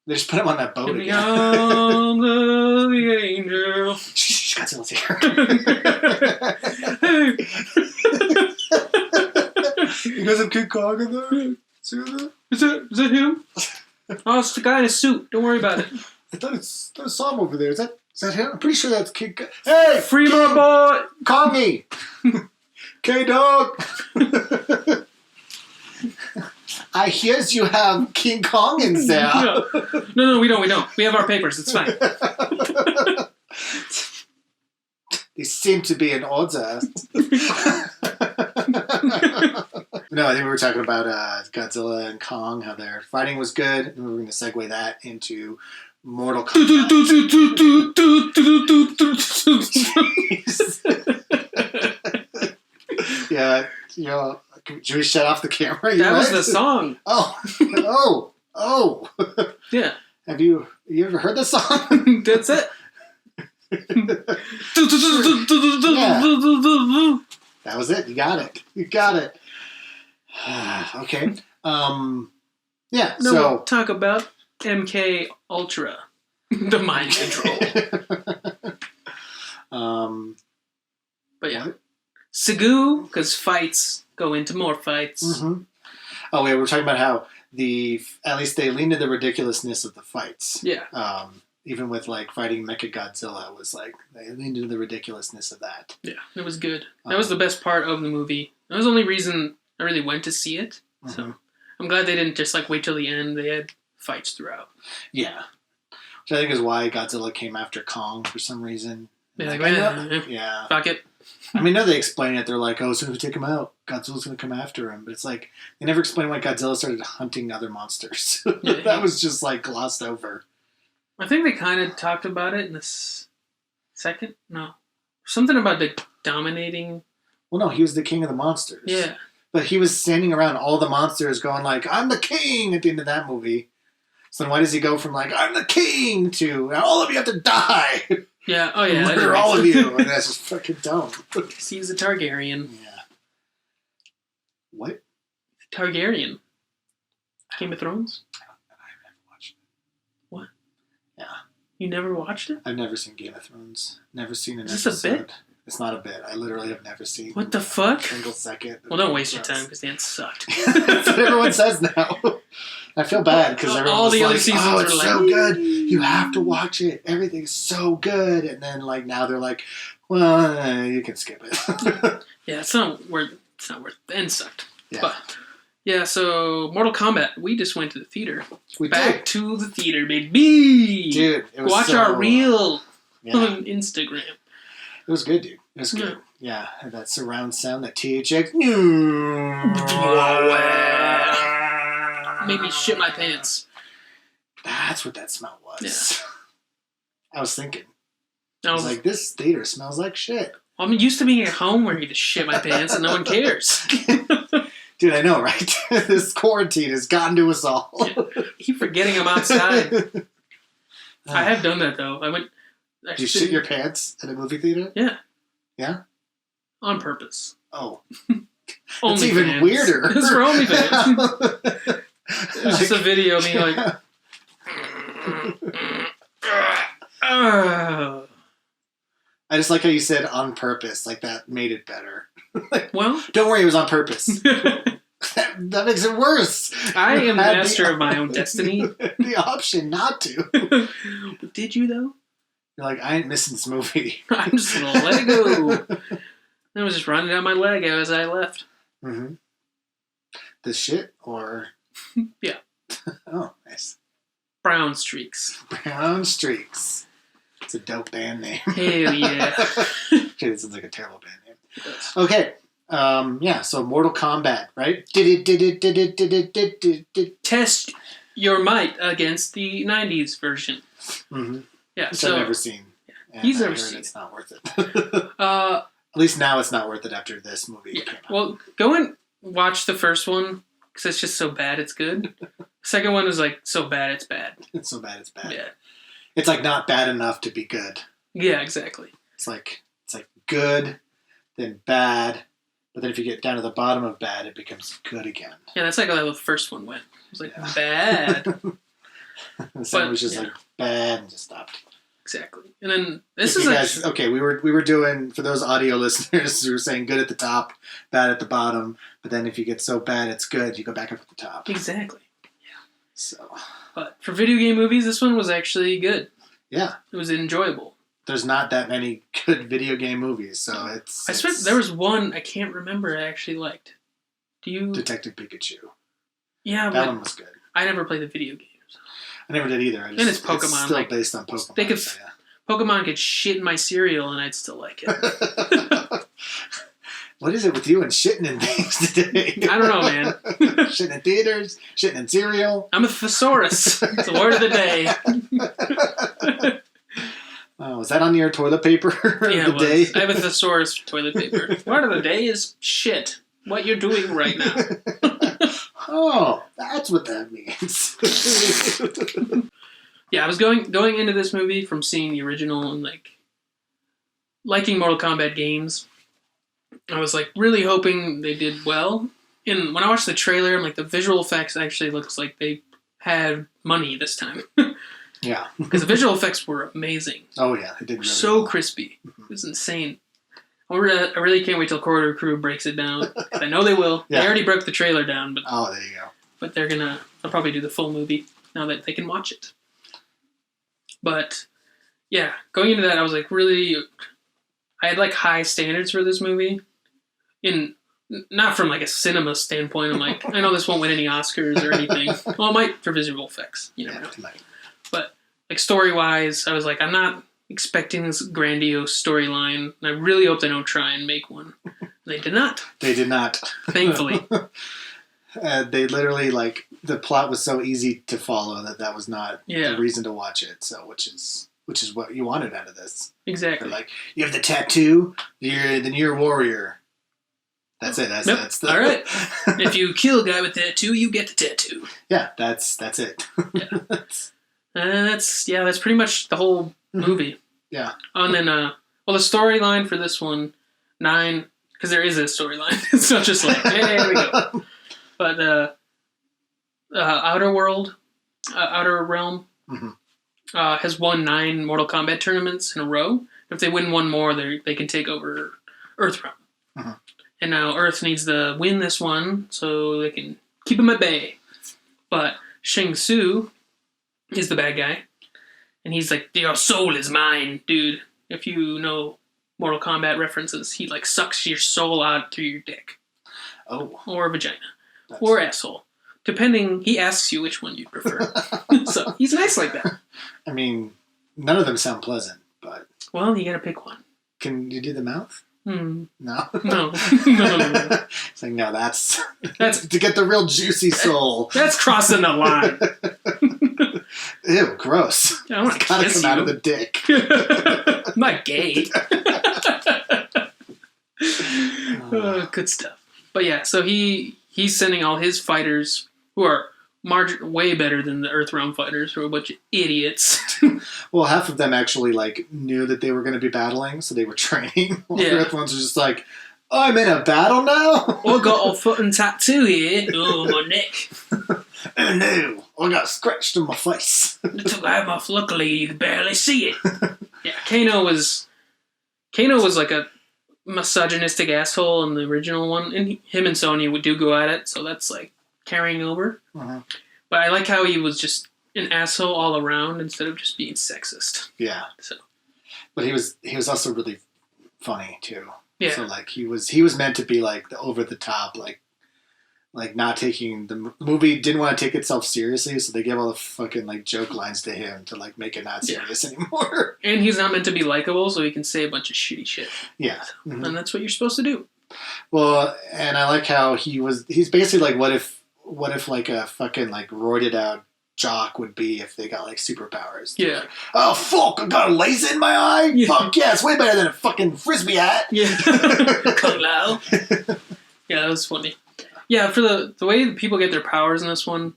They just put him on that boat In the again. arms of the angel. Shh, Godzilla's here. You guys have King Kong in there? See that? Is that him? Oh, it's the guy in a suit. Don't worry about it. I thought I saw him over there. Is that him? I'm pretty sure that's King Kong. Hey! Free my boy! Kongy! K-Dog! I hears you have King Kong in there. Yeah. No, we don't. We have our papers. It's fine. They seem to be in order. No, I think we were talking about Godzilla and Kong, how their fighting was good, and we were going to segue that into Mortal Kombat. Yeah, should we shut off the camera? That was the song. Oh. Yeah. Have you ever heard this song? That's it. That was it. You got it. Okay. Yeah. No, So we'll talk about MK Ultra, the mind control. But yeah, what? Segu, because fights go into more fights. Mm-hmm. Oh yeah, we're talking about how at least they leaned to the ridiculousness of the fights. Yeah. Even with like fighting Mechagodzilla was like they leaned into the ridiculousness of that. Yeah, it was good. That was the best part of the movie. That was the only reason I really went to see it. Mm-hmm. So I'm glad they didn't just like wait till the end. They had fights throughout. Yeah. Which I think is why Godzilla came after Kong for some reason. Yeah, like, yeah. Fuck it. I mean, no, they explain it. They're like, as soon as we take him out, Godzilla's going to come after him. But it's like, they never explain why Godzilla started hunting other monsters. That was just like glossed over. I think they kind of talked about it in this second. No. Something about the dominating. Well, no, he was the king of the monsters. Yeah. But he was standing around all the monsters going like, I'm the king at the end of that movie. So then why does he go from like, I'm the king to, now all of you have to die. Yeah, oh yeah. Murder all of you. And that's just fucking dumb. Because he's a Targaryen. Yeah. What? Targaryen. Game of Thrones? I've never watched it. What? Yeah. You never watched it? I've never seen Game of Thrones. Never seen an Is episode. this a bit? It's not a bit. I literally have never seen What the fuck? a single second. Well, don't waste your time because the end sucked. That's what everyone says now. I feel bad because everyone All was the other like, seasons oh, are it's like, so good. You have to watch it. Everything's so good. And then like now they're like, well, you can skip it. Yeah, it's not worth. The end sucked. Yeah. But yeah, so Mortal Kombat. We just went to the theater. We Back did. to the theater, baby. Dude, it was Watch our reel Yeah, on Instagram. it was good, dude. It was good. Yeah, had that surround sound, that THX. Made me shit my pants. That's what that smell was. I was thinking. I was like, this theater smells like shit. I'm used to being at home where you just shit my pants and no one cares. Dude, I know, right? This quarantine has gotten to us all. I keep forgetting I'm outside. I have done that though. Did you shit your pants at a movie theater? Yeah. Yeah? On purpose. Oh. It's even OnlyFans. weirder. It's for OnlyFans. It was just a video of me like... I just like how you said on purpose. Like that made it better. Well... Don't worry, it was on purpose. that makes it worse. I am the master of my own destiny. The option not to. Did you though? You're like, I ain't missing this movie. I'm just gonna let it go. I was just running down my leg as I left. Mm-hmm. The shit or... Yeah. Oh, nice. Brown Streaks. Brown Streaks. It's a dope band name. Hell yeah. Shit, it sounds like a terrible band name. Okay. Yeah, so Mortal Kombat, right? Test your might against the 90s version. Mm-hmm. Yeah, Which so... I've never seen. And He's I never heard seen it's not worth it. At least now it's not worth it after this movie came out. Well, go and watch the first one, because it's just so bad it's good. Second one is like, so bad it's bad. It's so bad it's bad. Yeah. It's like not bad enough to be good. Yeah, exactly. It's like good, then bad, but then if you get down to the bottom of bad, it becomes good again. Yeah, that's like how the first one went. It was like, bad. The sound was just yeah. like bad and just stopped. Exactly. And then this If is you guys, okay. We were doing, for those audio listeners, we were saying good at the top, bad at the bottom. But then if you get so bad it's good, you go back up at the top. exactly. So But for video game movies, this one was actually good. yeah, It was enjoyable. there's not that many good video game movies, so I swear there was one I can't remember I actually liked. Do you? Detective Pikachu. Yeah, That but one was good. I never played the video games. I never did either. And it's Pokemon, It's still like, based on Pokemon. they could so Pokemon could shit in my cereal and I'd still like it. yeah. What is it with you and shitting in things today? I don't know, man. Shitting in theaters, shitting in cereal. I'm a thesaurus. It's the word of the day. Oh, is that on your toilet paper Yeah, of the day? I have a thesaurus for toilet paper. Word of the day is shit. What you're doing right now. Oh, that's what that means. Yeah, I was going into this movie from seeing the original and liking Mortal Kombat games. I was really hoping they did well. And when I watched the trailer, I'm the visual effects actually looks like they had money this time. Yeah. Because the visual effects were amazing. Oh yeah, it did really So well. crispy. It was insane. I really can't wait till Corridor Crew breaks it down. 'Cause I know they will. Yeah. They already broke the trailer down, but Oh, there you go. they'll probably do the full movie now that they can watch it. But yeah, going into that, I was I had high standards for this movie. Not from a cinema standpoint. I'm I know this won't win any Oscars or anything. Well, it might for visual effects. You never know. It might. But story wise, I was I'm not expecting this grandiose storyline. And I really hope they don't try and make one. They did not. They did not. Thankfully. They literally the plot was so easy to follow that was not Yeah. the reason to watch it. So which is what you wanted out of this. Exactly. They're you have the tattoo, you're a warrior. That's it. Yep. That's All right. If you kill a guy with a tattoo, you get the tattoo. Yeah, that's it. Yeah. That's pretty much the whole movie. Yeah. And then, the storyline for this one, 9, because there is a storyline. It's not just hey, there we go. But Outer Realm, Mhm. has won 9 Mortal Kombat tournaments in a row. If they win one more, they can take over Earth Realm. Mhm. And now Earth needs to win this one so they can keep him at bay. But Shang Tsung is the bad guy. And he's your soul is mine, dude. If you know Mortal Kombat references, he sucks your soul out through your dick. Oh. Or vagina. Or asshole. Depending, he asks you which one you'd prefer. So, he's nice like that. I mean, none of them sound pleasant, but Well, you gotta pick one. can you do the mouth? No. No. No. It's no, that's to get the real juicy soul. That's crossing the line. Ew, gross. I want to Gotta kiss come out you. of the dick. I'm not gay. Good stuff. But yeah, so he's sending all his fighters who are way better than the Earthrealm fighters, who are a bunch of idiots. Well, half of them actually knew that they were going to be battling, so they were training. While the other ones were just I'm in a battle now. I got a foot and tattoo here. Oh, my neck. Oh no, I got scratched in my face. I took that off. Luckily, you could barely see it. Yeah, Kano was a misogynistic asshole in the original one, and him and Sonya do go at it, so that's carrying over. Uh-huh. But I like how he was just an asshole all around instead of just being sexist. Yeah. So, But he was also really funny too. yeah, So he was meant to be the over the top, not taking the movie didn't want to take itself seriously, so they gave all the fucking joke lines to him to make it not serious anymore. and he's not meant to be likable, so he can say a bunch of shitty shit. Yeah. So, Mhm. and that's what you're supposed to do. Well, and I like how he's basically what if a fucking roided out jock would be if they got superpowers. Yeah. Oh fuck! I got a laser in my eye. Yeah. Fuck yeah! It's way better than a fucking frisbee hat. Yeah. Kung Lao. Yeah, that was funny. Yeah, for the way that people get their powers in this one,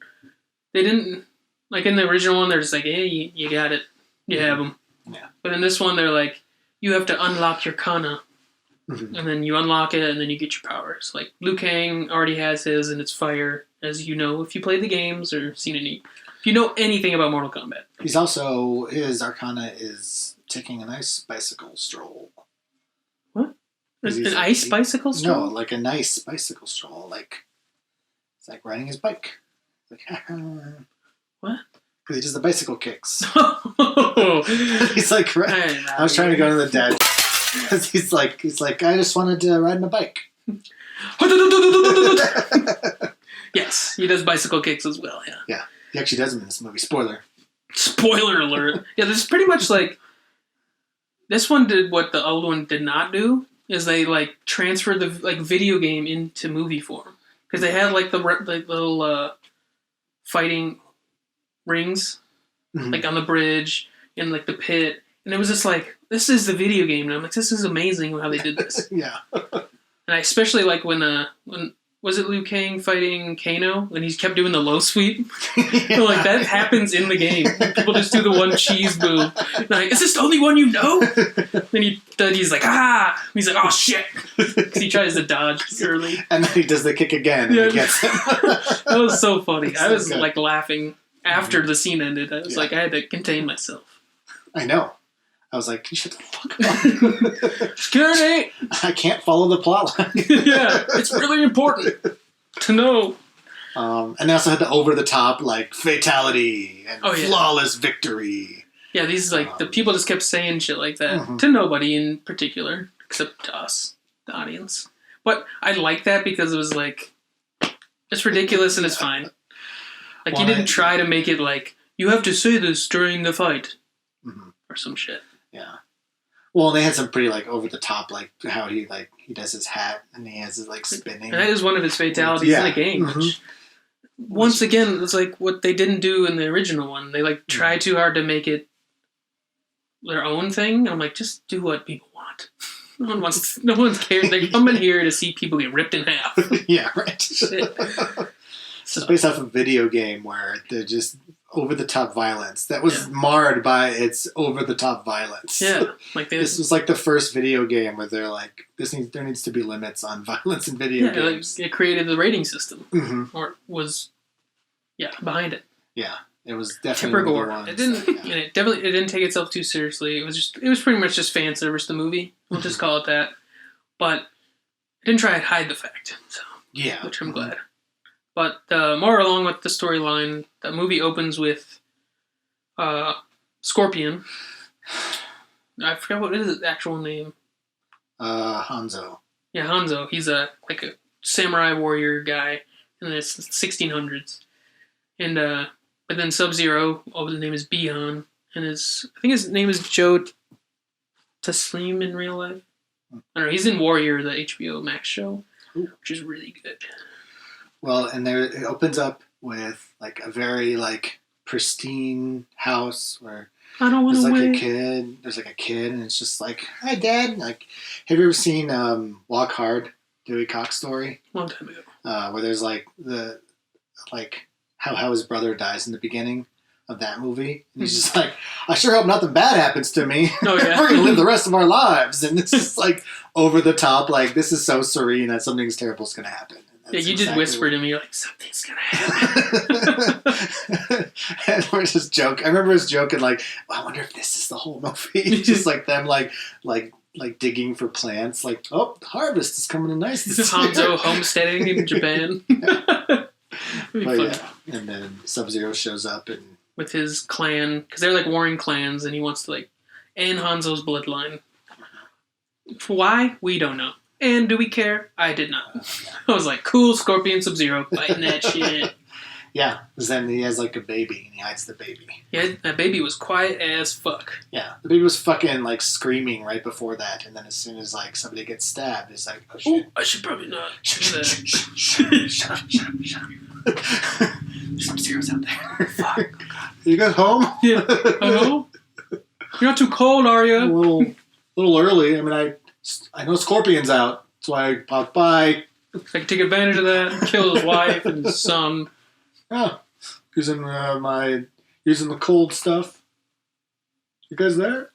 they didn't in the original one. They're just hey, you got it, you have them. Yeah. But in this one, they're you have to unlock your kana, Mhm. and then you unlock it, and then you get your powers. Liu Kang already has his, and it's fire, as you know if you played the games or seen any If you know anything about Mortal Kombat. He's also, his arcana is taking a nice bicycle stroll. What? An He's ice bicycle stroll? No, like a nice bicycle stroll. Like, it's like riding his bike. Like, what? Because he does the bicycle kicks. Oh. He's like, I was trying to go to the dead. Because he's like, I just wanted to ride my bike. Yes, he does bicycle kicks as well, yeah. Yeah, he actually does them in this movie. Spoiler. Spoiler alert. Yeah, this is pretty much like, this one did what the old one did not do, is they like transferred the like video game into movie form. Because they had like the little fighting rings, like on the bridge, in like the pit. And it was just like, this is the video game. And I'm like, this is amazing how they did this. Yeah. And I especially like when was it Liu Kang fighting Kano when he kept doing the low sweep? Yeah. Like that happens in the game. People just do the one cheese move. And I'm like, is this the only one you know? Then he's like, ah! And he's like, oh shit! Because he tries to dodge early. And then he does the kick again and he gets him. That was so funny. It's I so was good. like laughing after the scene ended. I was like, I had to contain myself. I know. I was like, can you shut the fuck up? Security! I can't follow the plot line. Yeah, it's really important to know. And they also had the over-the-top, like, fatality and flawless victory. Yeah, these, like, the people just kept saying shit like that to nobody in particular, except to us, the audience. But I like that because it was, like, it's ridiculous and it's fine. Like, you didn't try to make it, like, you have to say this during the fight. Or some shit. Yeah. Well, they had some pretty, like, over-the-top, like, how he does his hat and he has his, like, spinning. And that is one of his fatalities in the game. Which, once again, it's like what they didn't do in the original one. They, like, try too hard to make it their own thing. I'm like, just do what people want. No one's cared. They come in here to see people get ripped in half. Yeah, right. Shit. It's based off a video game where they're just over-the-top violence that was marred by its over-the-top violence. Yeah, like this was like the first video game where they're like, there needs to be limits on violence in video games. Like, it created the rating system, or was, behind it. Yeah, it was definitely Tipper Gore. It didn't take itself too seriously. It was pretty much just fan service. The movie, we'll just call it that. But it didn't try to hide the fact. So which I'm glad. But more along with the storyline, the movie opens with Scorpion. I forgot what is his actual name. Hanzo. Yeah, Hanzo. He's a samurai warrior guy in the 1600s. And but then Sub-Zero, his name is Bihan, and I think his name is Joe Taslim in real life. I don't know. He's in Warrior, the HBO Max show, which is really good. Well, and it opens up with like a very like pristine house where I don't want to win. There's like a kid, and it's just like, "Hi, Dad." Like, have you ever seen Walk Hard, Dewey Cox story? Long time ago. Where there's like how his brother dies in the beginning of that movie, and he's just like, "I sure hope nothing bad happens to me. Oh yeah, we're gonna live the rest of our lives." And it's just like over the top, like this is so serene that something terrible's gonna happen. Yeah, you did whisper to me, like, something's gonna happen. And we're just joking. I remember us joking, like, I wonder if this is the whole movie. Just like them, like digging for plants. Like, oh, the harvest is coming in nice this year. Hanzo homesteading in Japan. Yeah. And then Sub-Zero shows up and with his clan, because they're like warring clans, and he wants to like end Hanzo's bloodline. Why? We don't know. And do we care? I did not. I was like, cool, Scorpion, Sub-Zero, fighting that shit. Yeah, because then he has like a baby, and he hides the baby. Yeah, that baby was quiet as fuck. Yeah, the baby was fucking like screaming right before that, and then as soon as like somebody gets stabbed, it's like, oh shit. Ooh, I should probably not do that. Shut up. Sub-Zero's out there. Fuck. You guys home? Yeah. Hello? You're not too cold, are you? A little early. I mean, I know Scorpion's out. That's why I popped by. I can take advantage of that and kill his wife and his son. Yeah. Using the cold stuff. You guys there?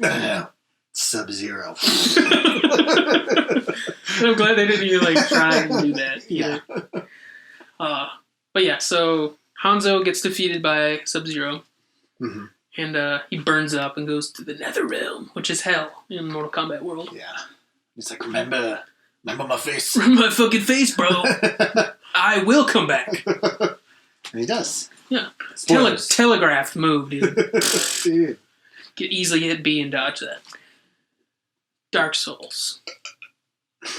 No. Sub-Zero. I'm glad they didn't even like try and do that either. Yeah. But yeah, so Hanzo gets defeated by Sub-Zero. Mm-hmm. And he burns up and goes to the Nether Realm, which is hell in Mortal Kombat world. Yeah. He's like, remember my face. Remember my fucking face, bro. I will come back. And he does. Yeah. Spoilers. Telegraphed move, dude. Dude. Could easily hit B and dodge that. Dark Souls.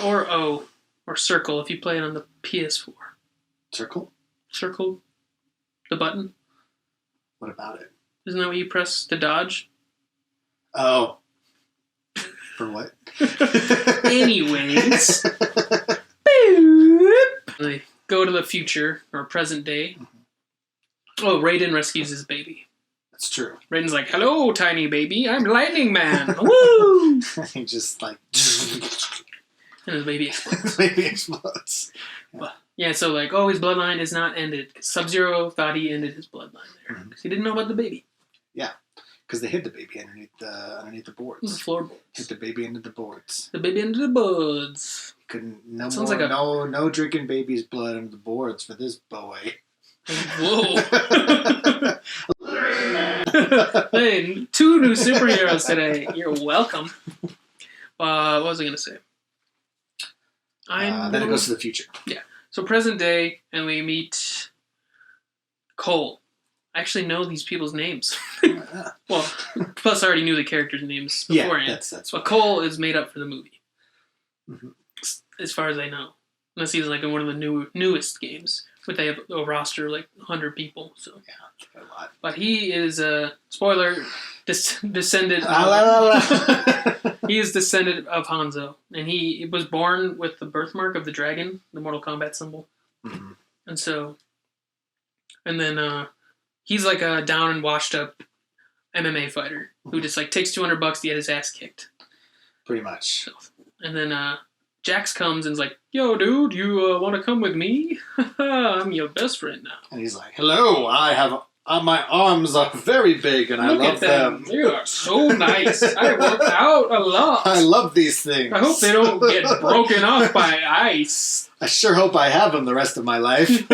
Or O. Or Circle if you play it on the PS4. Circle? Circle? The button? What about it? Isn't that what you press to dodge? Oh. For what? Anyways. They go to the future, or present day. Oh, Raiden rescues his baby. That's true. Raiden's like, hello, tiny baby, I'm Lightning Man. Woo! He just like... And his baby explodes. Baby explodes. Yeah, so like, oh, his bloodline is not ended. Sub-Zero thought he ended his bloodline there. Because he didn't know about the baby. Yeah, because they hid the baby underneath the The boards. floorboards. Hid the baby into the boards. The baby under the boards. Couldn't Sounds like no drinking baby's blood under the boards for this boy. Whoa. Hey, 2 new superheroes today. You're welcome. What was I going to say? Then it goes to the future. Yeah. So present day, and we meet Cole. I actually know these people's names. Well, plus I already knew the characters' names beforehand. Yeah, that's but Cole is made up for the movie. Mm-hmm. As far as I know. Unless he's like in one of the newest games. But they have a roster of like 100 people. So yeah, a lot. But he is a spoiler descendant. He is descendant of Hanzo, and he was born with the birthmark of the dragon, the Mortal Kombat symbol. Mm-hmm. And then he's like a down and washed up MMA fighter who just like takes $200 to get his ass kicked. Pretty much. So, and then Jax comes and is like, "Yo, dude, you want to come with me? I'm your best friend now." And he's like, "Hello, I have my arms are very big and I love them. You are so nice. I work out a lot. I love these things. I hope they don't get broken off by ice." I sure hope I have them the rest of my life."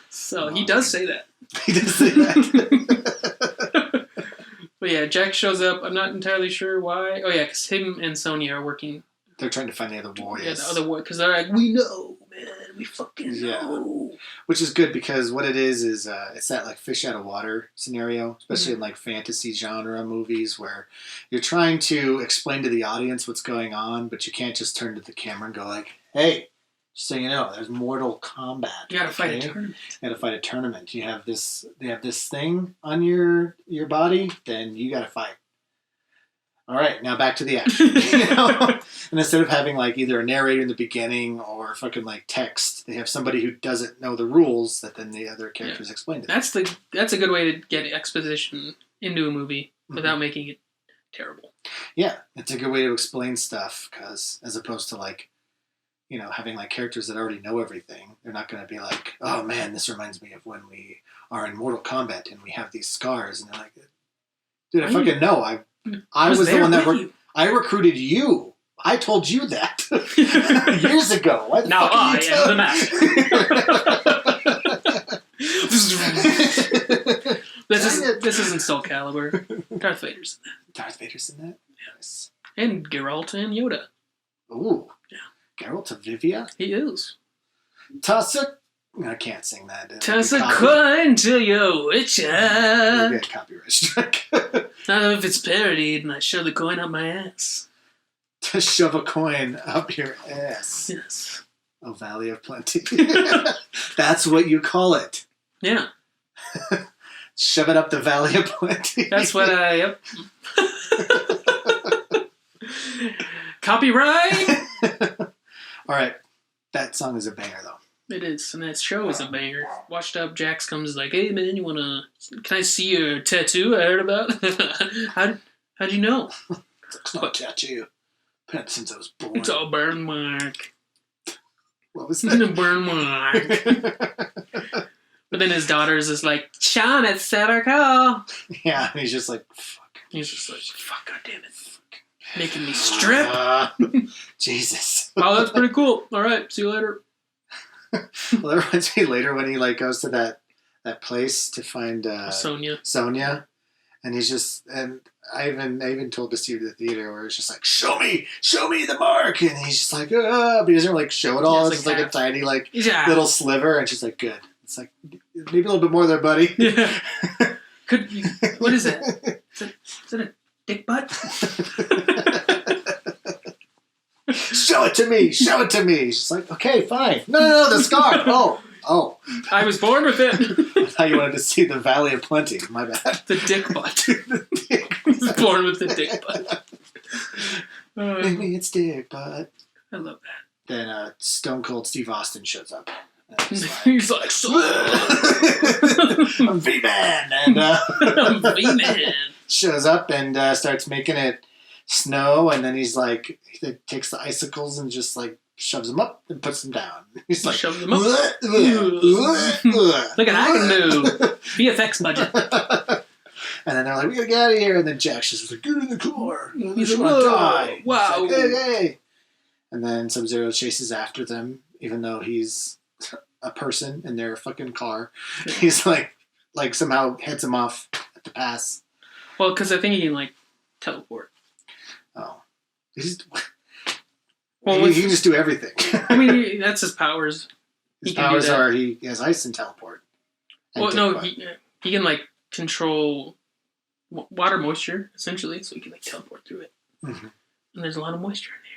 So he does say that. He does say that. But yeah, Jack shows up. I'm not entirely sure why. Oh yeah, because him and Sonya are working. They're trying to find the other warriors. Yeah, the other warriors. Because they're like, we know, man. We fucking know. Which is good because what it is it's that like fish out of water scenario, especially in like fantasy genre movies where you're trying to explain to the audience what's going on, but you can't just turn to the camera and go like, "Hey, just so you know, there's Mortal Kombat. You gotta fight a tournament. You gotta fight a tournament. They have this thing on your body, then you gotta fight." All right, now back to the action. And instead of having like either a narrator in the beginning or fucking like text, they have somebody who doesn't know the rules that then the other characters explain to them. That's a good way to get exposition into a movie without making it terrible. Yeah, it's a good way to explain stuff because as opposed to like, having like characters that already know everything, they're not going to be like, "Oh man, this reminds me of when we are in Mortal Kombat and we have these scars," and they're like, "Dude, I fucking know. I was the one that I recruited you. I told you that years ago. Why the fuck I you am the master." This isn't Soul Calibur. Darth Vader's in that. Darth Vader's in that? Yes. And Geralt and Yoda. Ooh. Yeah. Geralt of Rivia? He is. Toss a... I can't sing that. Toss a coin to your witcher. We'll get copyright strike. Not if it's parodied and I shove the coin up my ass. To shove a coin up your ass. Yes. A Valley of Plenty. That's what you call it. Yeah. Shove it up the Valley of Plenty. That's what yep. Copyright! All right. That song is a banger, though. It is, and that show is a banger. Washed Up Jax comes like, "Hey man, can I see your tattoo I heard about?" How'd you know? It's not a tattoo. Been since I was born. It's a burn mark. What was It's that? a burn mark. But then his daughter's just like, "Sean, it's Call." Yeah, and he's just like, fuck. He's just like, "Fuck, goddammit. Making me strip." Jesus. Oh, that's pretty cool. All right, see you later. Well, that reminds me later when he like goes to that place to find Sonya, and he's just and I even told this to you at the theater where it's just like show me the mark, and he's just like but he doesn't like show it all. It's just like a tiny like little sliver, and she's like good. It's like maybe a little bit more there, buddy. Yeah. What is it? Is it a dick butt? Show it to me. She's like, okay, fine. No, the scar. Oh. I was born with it. I thought you wanted to see the Valley of Plenty. My bad. The dick butt. I was born with the dick butt. Maybe it's dick butt. I love that. Then Stone Cold Steve Austin shows up. He's like, I'm V-Man. And I'm V-Man. Shows up and starts making it snow, and then he's like, he takes the icicles and just like shoves them up and puts them down. He's like, shoves them up. Look at I can move. VFX budget. And then they're like, we gotta get out of here. And then Jack's just like, get in the car. He's like, whoa, die. Wow. Like, hey. And then Sub-Zero chases after them, even though he's a person in their fucking car. Yeah. He's like somehow heads him off at the pass. Well, because I think he can like teleport. Oh. He can just do everything. I mean, that's his powers. His powers are he has ice and teleport. And he can like control water moisture essentially, so he can like teleport through it. Mm-hmm. And there's a lot of moisture in there.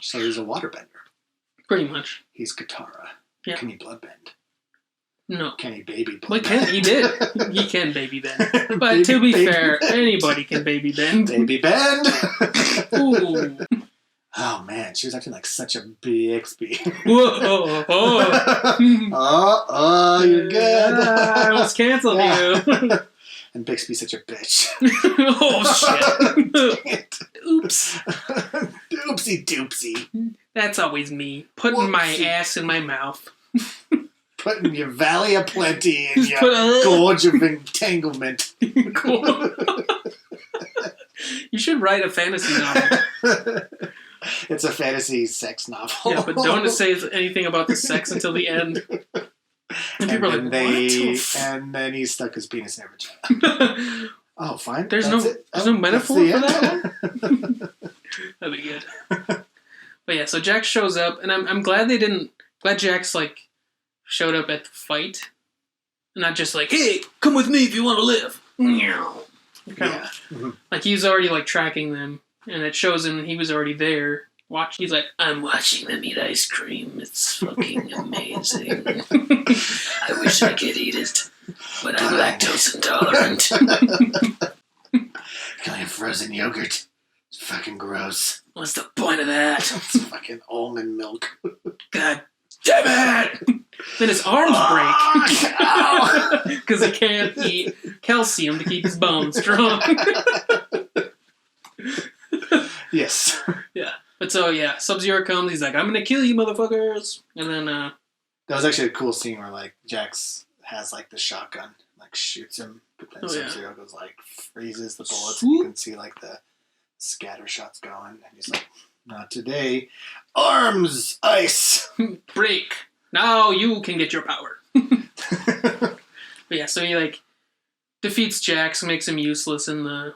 So he's a waterbender. Pretty much. He's Katara. Yeah. Can he bloodbend? No. Can he baby bloodbend? Well, he did. He can baby bend. But to be fair, anybody can baby bend. Baby bend. Ooh. Oh man, she was acting like such a Bixby. Whoa! Oh, you're good. I almost canceled you. And Bixby's such a bitch. Oh shit! Oops. Doopsie doopsie. That's always me. Putting my ass in my mouth. Putting your Valley of Plenty in your gorge of entanglement. You should write a fantasy novel. It's a fantasy sex novel. Yeah, but don't say anything about the sex until the end. And people are like, what? And then he stuck his penis in her vagina. Oh, fine. There's no metaphor for that one? That'd be good. But yeah, so Jax shows up, and I'm glad glad Jax, like, showed up at the fight. And not just like, hey, come with me if you want to live. Like, he was already, like, tracking them. And it shows him he was already there. He's like, I'm watching them eat ice cream. It's fucking amazing. I wish I could eat it, but I'm lactose intolerant. Can I have frozen yogurt? It's fucking gross. What's the point of that? It's fucking almond milk. God damn it! Then his arms break. Because he can't eat calcium to keep his bones strong. Yes. Yeah. But so, yeah, Sub-Zero comes, he's like, I'm gonna kill you, motherfuckers! And then, that was actually a cool scene where, like, Jax has, like, the shotgun, like, shoots him, but then Sub-Zero goes, like, freezes the bullets, and you can see, like, the scatter shots going, and he's like, not today. Arms! Ice! Break! Now you can get your power. But yeah, so he, like, defeats Jax, makes him useless in the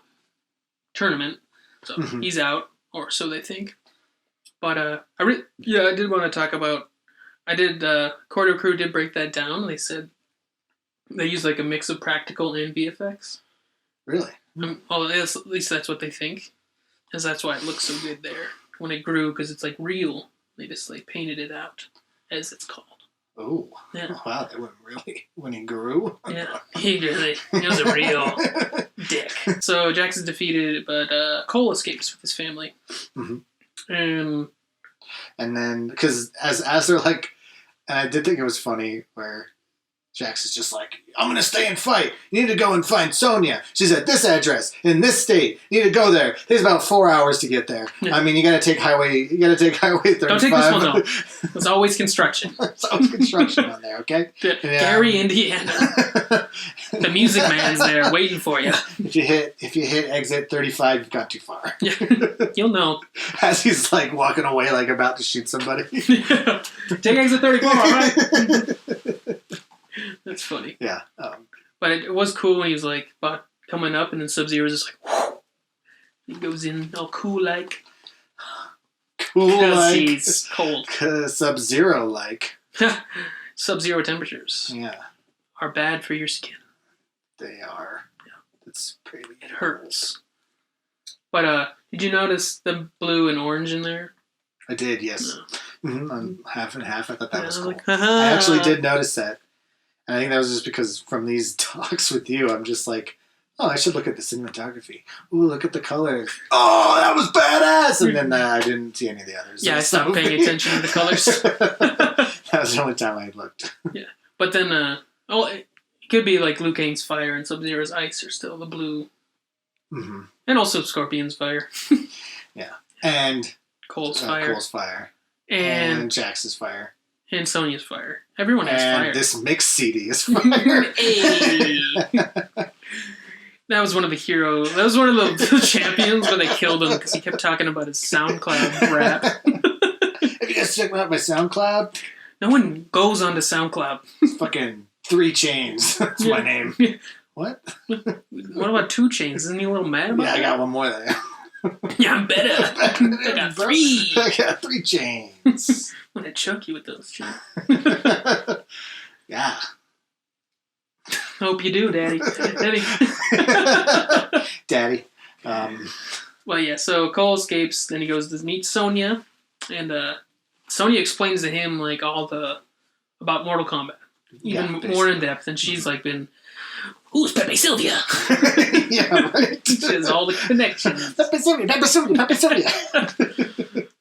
tournament. So he's out, or so they think. But I did want to talk about. Corridor Crew did break that down. They said they use like a mix of practical and VFX. Really? Well, at least that's what they think, because that's why it looks so good there when it grew, because it's like real. They just like painted it out, as it's called. Oh, yeah. Wow, that went really when he grew. Yeah, he was a real dick. So Jax is defeated, but Cole escapes with his family. Mm-hmm. And then, because as they're like, and I did think it was funny where Jax is just like, I'm going to stay and fight. You need to go and find Sonya. She's at this address in this state. You need to go there. It takes about 4 hours to get there. Yeah. I mean, you got to take highway 35. Don't take this one, though. There's always construction. There's always construction on there, okay? Yeah. Gary, Indiana. The Music Man's there waiting for you. If you hit exit 35, you've gone too far. Yeah. You'll know. As he's like walking away, like about to shoot somebody. Yeah. Take exit 34, all right? That's funny. Yeah. But it was cool when he was like coming up, and then Sub-Zero was just like, whoo, he goes in all cool like. Cool like. He's cold. Sub-Zero like. Sub-Zero temperatures. Yeah. Are bad for your skin. They are. Yeah. It's pretty. It hurts. But did you notice the blue and orange in there? I did, yes. No. Mm-hmm. I'm half and half. I thought that was cool. Like, I actually did notice that. And I think that was just because from these talks with you, I'm just like, oh, I should look at the cinematography. Ooh, look at the colors. Oh, that was badass! And then I didn't see any of the others. Yeah, I stopped paying attention to the colors. That was the only time I looked. Yeah. But then, it could be like Liu Kang's fire and Sub-Zero's ice are still the blue. Mm-hmm. And also Scorpion's fire. Yeah. And Cole's fire. Cole's fire. And Jax's fire. And Sonya's fire. Everyone has fire. And this mix CD is fire. Hey. That was one of the heroes. That was one of the champions where they killed him because he kept talking about his SoundCloud rap. Have you guys checked out my SoundCloud? No one goes onto SoundCloud. Fucking 3 Chains. That's my name. What? What about 2 Chains? Isn't he a little mad about that? I got one more there. Yeah, I'm better. I got 3. I got 3 chains. I'm gonna choke you with those chains. Yeah. Hope you do, Daddy. Daddy. Well, yeah, so Cole escapes, then he goes to meet Sonya, and Sonya explains to him, like, about Mortal Kombat. Even more in depth, and she's, like, been, who's Pepe Sylvia? Yeah, right? She has all the connections. Pepe Sylvia.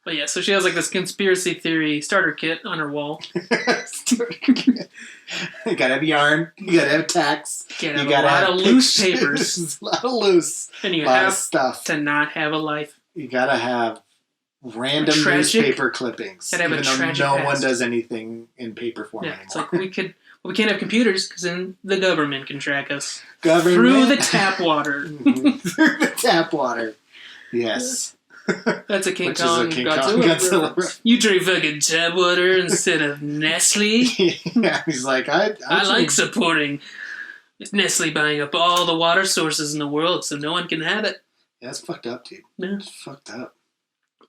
But yeah, so she has, like, this conspiracy theory starter kit on her wall. You gotta have yarn. You gotta have tacks. You gotta have a lot of loose papers. A lot of loose. And you a lot have of stuff. to not have a life. You gotta have random newspaper clippings. Gotta have even a tragic though no past. one does anything in paper form anymore. It's like we can't have computers because then the government can track us. Government? Through the tap water. Through the tap water. Yes. That's a King Which Kong is a King Godzilla. Kong You drink fucking tap water instead of Nestle? Yeah, he's like, I like supporting Nestle buying up all the water sources in the world so no one can have it. Yeah, that's fucked up, dude. Yeah. It's fucked up.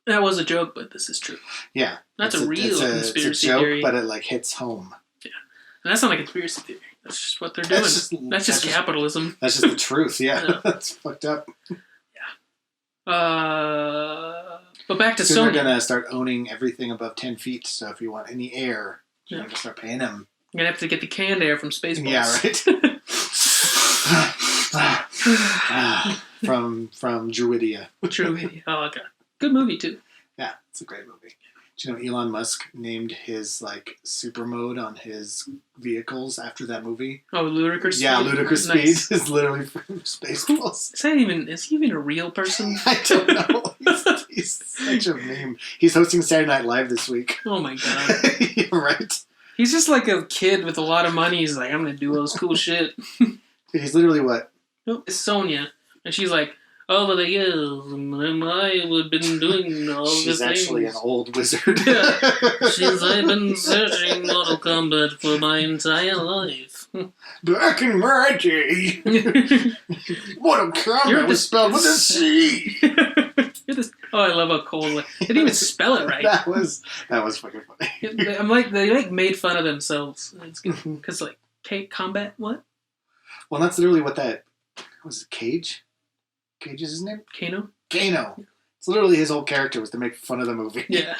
That was a joke, but this is true. Yeah. That's a real conspiracy it's a joke, theory. but it like hits home. Yeah. And that's not a conspiracy theory. That's just what they're doing. That's just capitalism. That's just the truth, yeah. That's fucked up. But back to Soon Sony. they're going to start owning everything above 10 feet, so if you want any air, you're going to start paying them. You're going to have to get the canned air from Spaceballs. Yeah, right? from Druidia. Druidia. Oh, okay. Good movie, too. Yeah, it's a great movie. Do you know Elon Musk named his like super mode on his vehicles after that movie? Oh, Ludicrous Speed? Yeah, Ludicrous Nice. Speed is literally from Spaceballs. Is he even a real person? I don't know. He's such a meme. He's hosting Saturday Night Live this week. Oh my god. Yeah, right? He's just like a kid with a lot of money. He's like, I'm going to do all this cool shit. He's literally what? It's Sonya. And she's like, over the years, I've been doing all these things. She's actually an old wizard. Yeah. I've been searching Mortal Kombat for my entire life. Back in my day, Mortal Kombat was spelled with a C. I love how Cole they didn't even spell it right. That was fucking funny. I'm like, they like made fun of themselves. It's good because like combat what? Well, that's literally what that was. It Cage? Cage is his name? Kano. It's literally his whole character was to make fun of the movie. Yeah.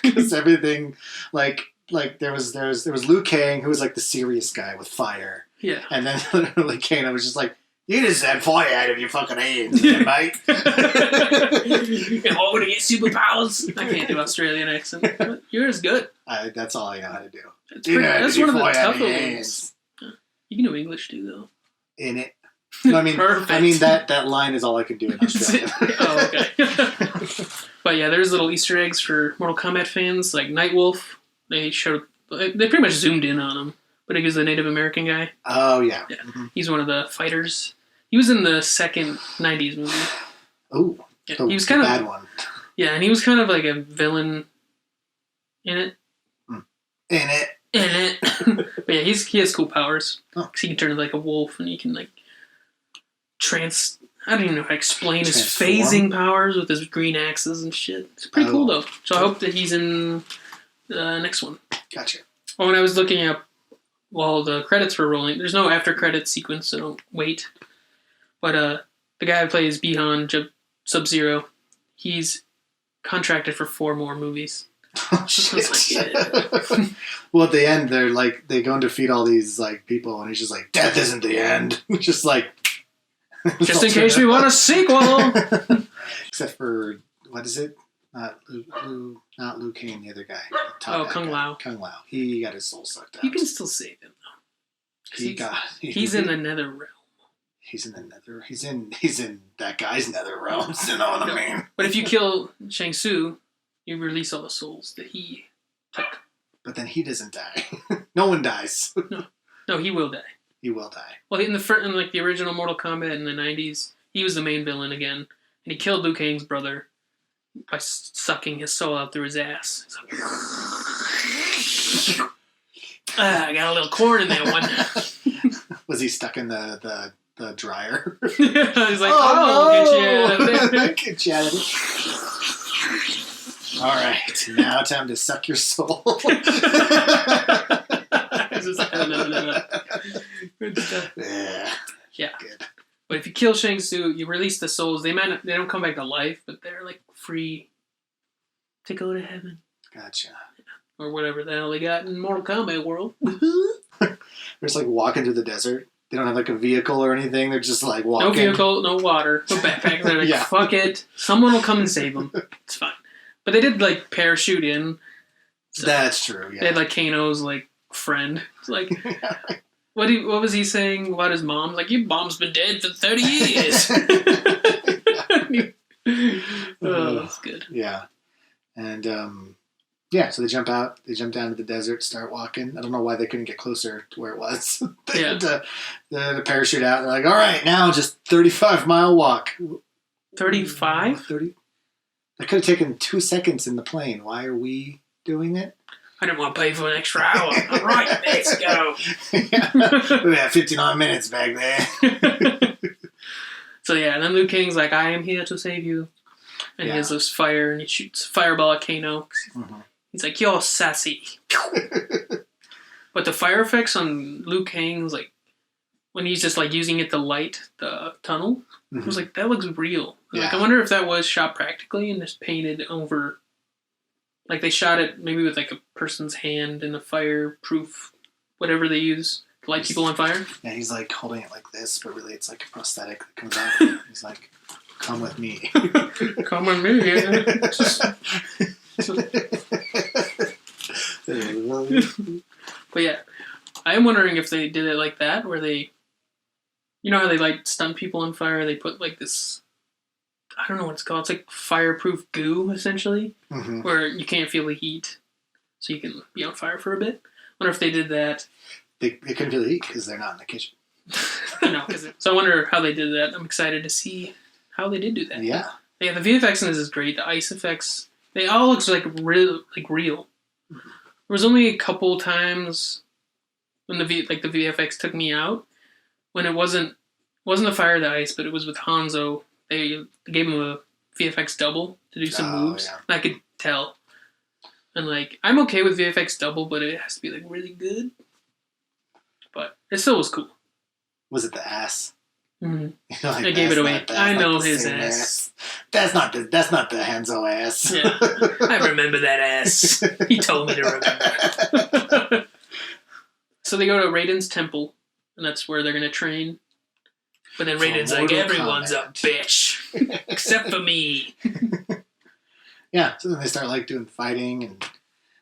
Because everything, like there was Liu Kang who was like the serious guy with fire. Yeah. And then literally Kano was just like, you just had fire out of your fucking hands, mate. You're all gonna get superpowers. I can't do Australian accent. But yours good. That's all I know how to do. That's one of the tougher ones. You can do English too, though. In it. No, I mean, Perfect. that line is all I can do in Australia. Oh, okay. But yeah, there's little Easter eggs for Mortal Kombat fans, like Nightwolf. They pretty much zoomed in on him, but he was the Native American guy. Oh yeah. Yeah, he's one of the fighters. He was in the second '90s movie. Oh, yeah, he was kind of bad one. Yeah, and he was kind of like a villain in it. In it. But yeah, he has cool powers. Oh. 'Cause he can turn into like a wolf, and he can like I don't even know how to explain his Transform? phasing powers with his green axes and shit. It's pretty cool though. So I hope that he's in the next one. Gotcha. Oh, when I was looking up while the credits were rolling, there's no after credits sequence, so don't wait. But the guy who plays Bihan Sub-Zero, he's contracted for 4 more movies. Oh, shit. Like, yeah. Well, at the end, they're like, they go and defeat all these like people, and he's just like, death isn't the end. Just like, Just in case we want a sequel. Except for, what is it? Not Liu Kang, the other guy. The top bad Kung guy. Lao. Kung Lao. He got his soul sucked out. You can still save him though. He's in the nether realm. He's in the nether. He's in that guy's nether realms. You know what I mean? But if you kill Shang Tsung, you release all the souls that he took. But then he doesn't die. No one dies. No, he will die. He will die. Well, in the original Mortal Kombat in the 90s, he was the main villain again, and he killed Liu Kang's brother by sucking his soul out through his ass. I got a little corn in that one. Was he stuck in the dryer? He's like, oh, get you out of there. Get you out of there. All right, now time to suck your soul. Good stuff. Yeah. Good. But if you kill Shang Tsung, you release the souls. They don't come back to life, but they're like free to go to heaven. Gotcha. Or whatever the hell they got in Mortal Kombat world. They're just like walking through the desert. They don't have like a vehicle or anything. They're just like walking. No vehicle, no water, no backpacks. They're like, Yeah. fuck it. Someone will come and save them. It's fine. But they did like parachute in. So That's true. Yeah. They had like Kano's like friend. It's like, what was he saying about his mom? Like, your mom's been dead for 30 years. Oh, that's good. Yeah. And yeah, so they jump out. They jump down to the desert, start walking. I don't know why they couldn't get closer to where it was. They had to parachute out. They're like, all right, now just 35-mile walk. 35? 30? That could have taken 2 seconds in the plane. Why are we doing it? I didn't want to pay for an extra hour. All right, let's go. We had 59 minutes back there. So yeah, and then Liu Kang's like, I am here to save you. And he has this fire, and he shoots fireball at Kano. Mm-hmm. He's like, you're sassy. But the fire effects on Liu Kang's, like, when he's just like using it to light the tunnel, I was like, that looks real. Yeah. Like, I wonder if that was shot practically and just painted over. Like, they shot it maybe with like a person's hand in a fireproof, whatever they use to light people on fire. Yeah, he's like holding it like this, but really it's like a prosthetic that comes out. He's like, come with me. Come with me. But yeah, I am wondering if they did it like that, where they, you know how they like stun people on fire? They put like this, I don't know what it's called. It's like fireproof goo, essentially, where you can't feel the heat, so you can be on fire for a bit. I wonder if they did that. They couldn't feel the heat because they're not in the kitchen. No, so I wonder how they did that. I'm excited to see how they did do that. Yeah. Yeah, the VFX in this is great. The ice effects, they all look like real. There was only a couple times when the VFX took me out, when it wasn't the fire of the ice, but it was with Hanzo. They gave him a VFX double to do some moves. Yeah. And I could tell. And like, I'm okay with VFX double, but it has to be like really good. But it still was cool. Was it the ass? Mm-hmm. Like, I gave it away. I know the his same ass. That's not the Hanzo ass. Yeah, I remember that ass. He told me to remember. So they go to Raiden's temple, and that's where they're gonna train. But then Raiden's like, everyone's a bitch, except for me. Yeah, so then they start like doing fighting, and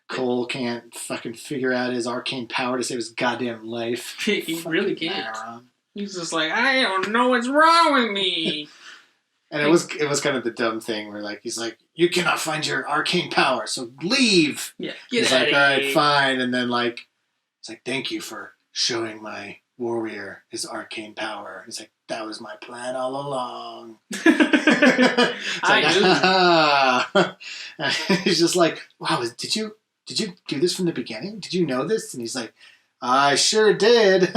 Cole can't fucking figure out his arcane power to save his goddamn life. He really can't. He's just like, I don't know what's wrong with me. And it was kind of the dumb thing where like he's like, you cannot find your arcane power, so leave. Yeah, he's like, all right, fine, and then like it's like, thank you for showing my warrior his arcane power. He's like, that was my plan all along. I knew. He's just like, wow, did you did you do this from the beginning? Did you know this? And he's like, I sure did.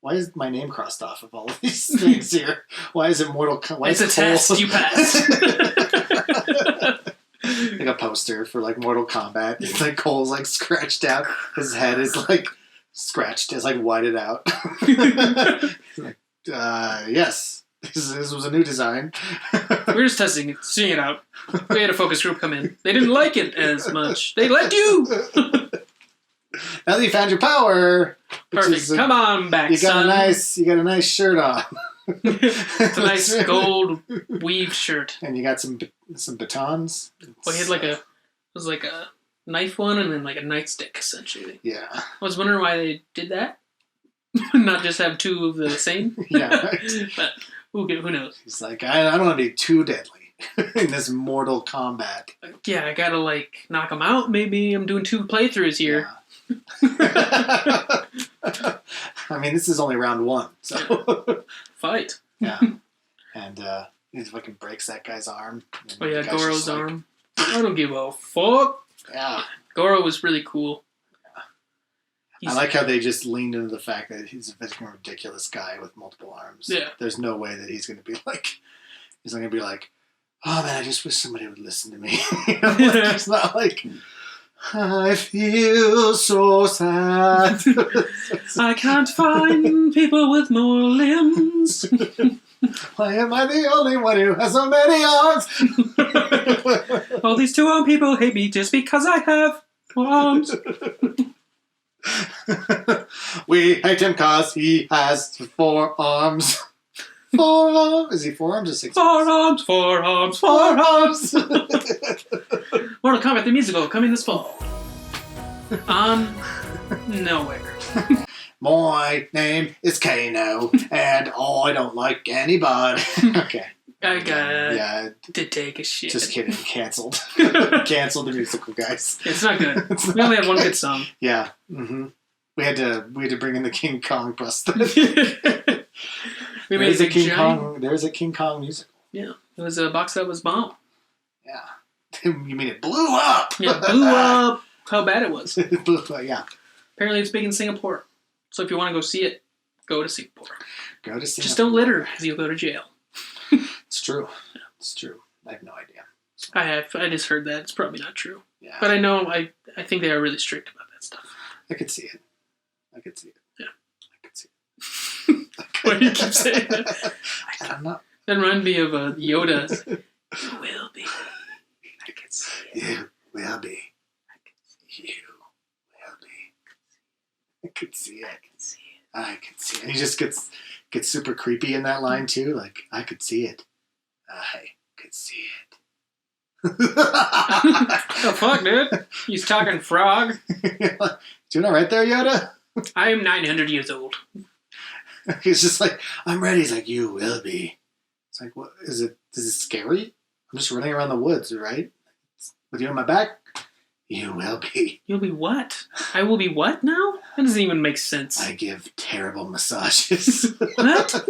Why is my name crossed off of all of these things here? Why is it Mortal Kombat? It's a test. You pass. Like a poster for like Mortal Kombat. It's like Cole's like scratched out. His head is like scratched. It's like whited out. Like, yes. This was a new design. We were just testing it, seeing it out. We had a focus group come in. They didn't like it as much. They liked you. Now that you found your power, Perfect. Come on back, you got son. you got a nice shirt on. It's a nice gold weave shirt. And you got some batons. Well, he had it was like a knife one and then like a nightstick essentially. Yeah. I was wondering why they did that. Not just have two of the same. Yeah. Right. But who knows? He's like, I don't want to be too deadly in this Mortal Kombat. Yeah, I gotta knock him out. Maybe I'm doing 2 playthroughs here. Yeah. I mean, this is only round 1, so fight. Yeah, and he fucking breaks that guy's arm. Oh yeah, Goro's arm. I don't give a fuck. Yeah, Goro was really cool. I like how they just leaned into the fact that he's a fucking ridiculous guy with multiple arms. Yeah, there's no way that he's not gonna be like, oh man, I just wish somebody would listen to me. It's not like, I feel so sad. I can't find people with more limbs. Why am I the only one who has so many arms? All these 2-armed people hate me just because I have arms. We hate him because he has 4 arms. 4 arms? Is he 4 arms or 6 arms? 4 arms, 4 arms, 4 arms. Mortal Kombat the musical coming this fall. On nowhere. My name is Kano, and I don't like anybody. Okay. I got to take a shit. Just kidding. Canceled. Canceled the musical, guys. It's not good. We only had one good song. Yeah. Mm-hmm. We had to bring in the King Kong prosthetic. There's a King Kong musical. Yeah. It was a box that was bomb. Yeah. You mean it blew up? Yeah, blew up. How bad it was. It blew up, yeah. Apparently it's big in Singapore. So if you want to go see it, go to Singapore. Go to Singapore. Just don't litter, because you'll go to jail. It's true. Yeah. It's true. I have no idea. I just heard that. It's probably not true. Yeah. But I know, I think they are really strict about that stuff. I could see it. Yeah. I could see it. Why do you keep saying that? I don't know. That reminded me of Yoda. You will be. I can see it. You will be. You will be. I could see it. I could see it. And he just gets super creepy in that line too. Like, I could see it. I could see it. Oh fuck, dude! He's talking frog. Doing all right there, Yoda? I am 900 years old. He's just like, I'm ready. He's like, you will be. It's like, what is it? Is it scary? I'm just running around the woods, right? With you on my back? You will be. You'll be what? I will be what now? That doesn't even make sense. I give terrible massages. What?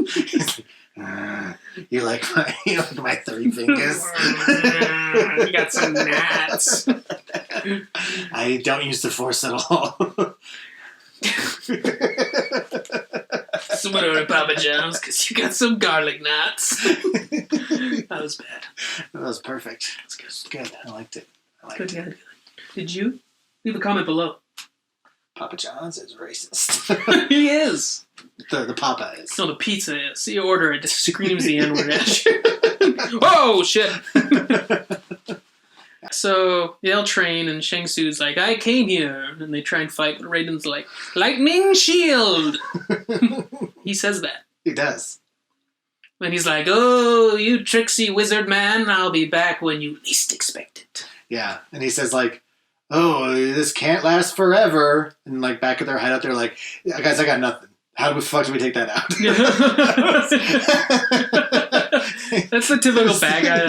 You like my 3 fingers? You got some gnats. I don't use the force at all. Sweater and Papa John's, because you got some garlic knots. That was bad. That was perfect. That's good. Good. I liked it. Good. Did you? Leave a comment below. Papa John's is racist. He is. The Papa is. No, the pizza is. You order it, just screams the N-word at you. Whoa, shit. So they'll train, and Shang Tsu's like, I came here. And they try and fight, but Raiden's like, lightning shield. He says that. He does. And he's like, oh, you tricksy wizard man, I'll be back when you least expect it. Yeah, and he says like, oh, this can't last forever. And like back of their head out, they're like, guys, I got nothing. How the fuck do we take that out? That's the typical bad guy.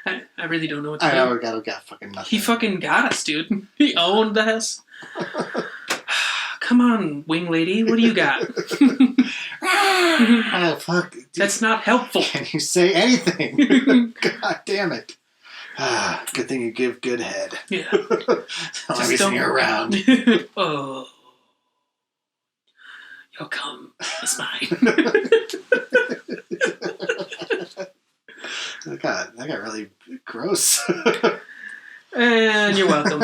Like, I really don't know what to do. I got fucking nothing. He fucking got us, dude. He owned us. Come on, wing lady. What do you got? Oh, fuck. Dude. That's not helpful. Can you say anything? God damn it. Good thing you give good head. Yeah. Only reason you're around. Oh. Your cum is mine. That got really gross. And you're welcome.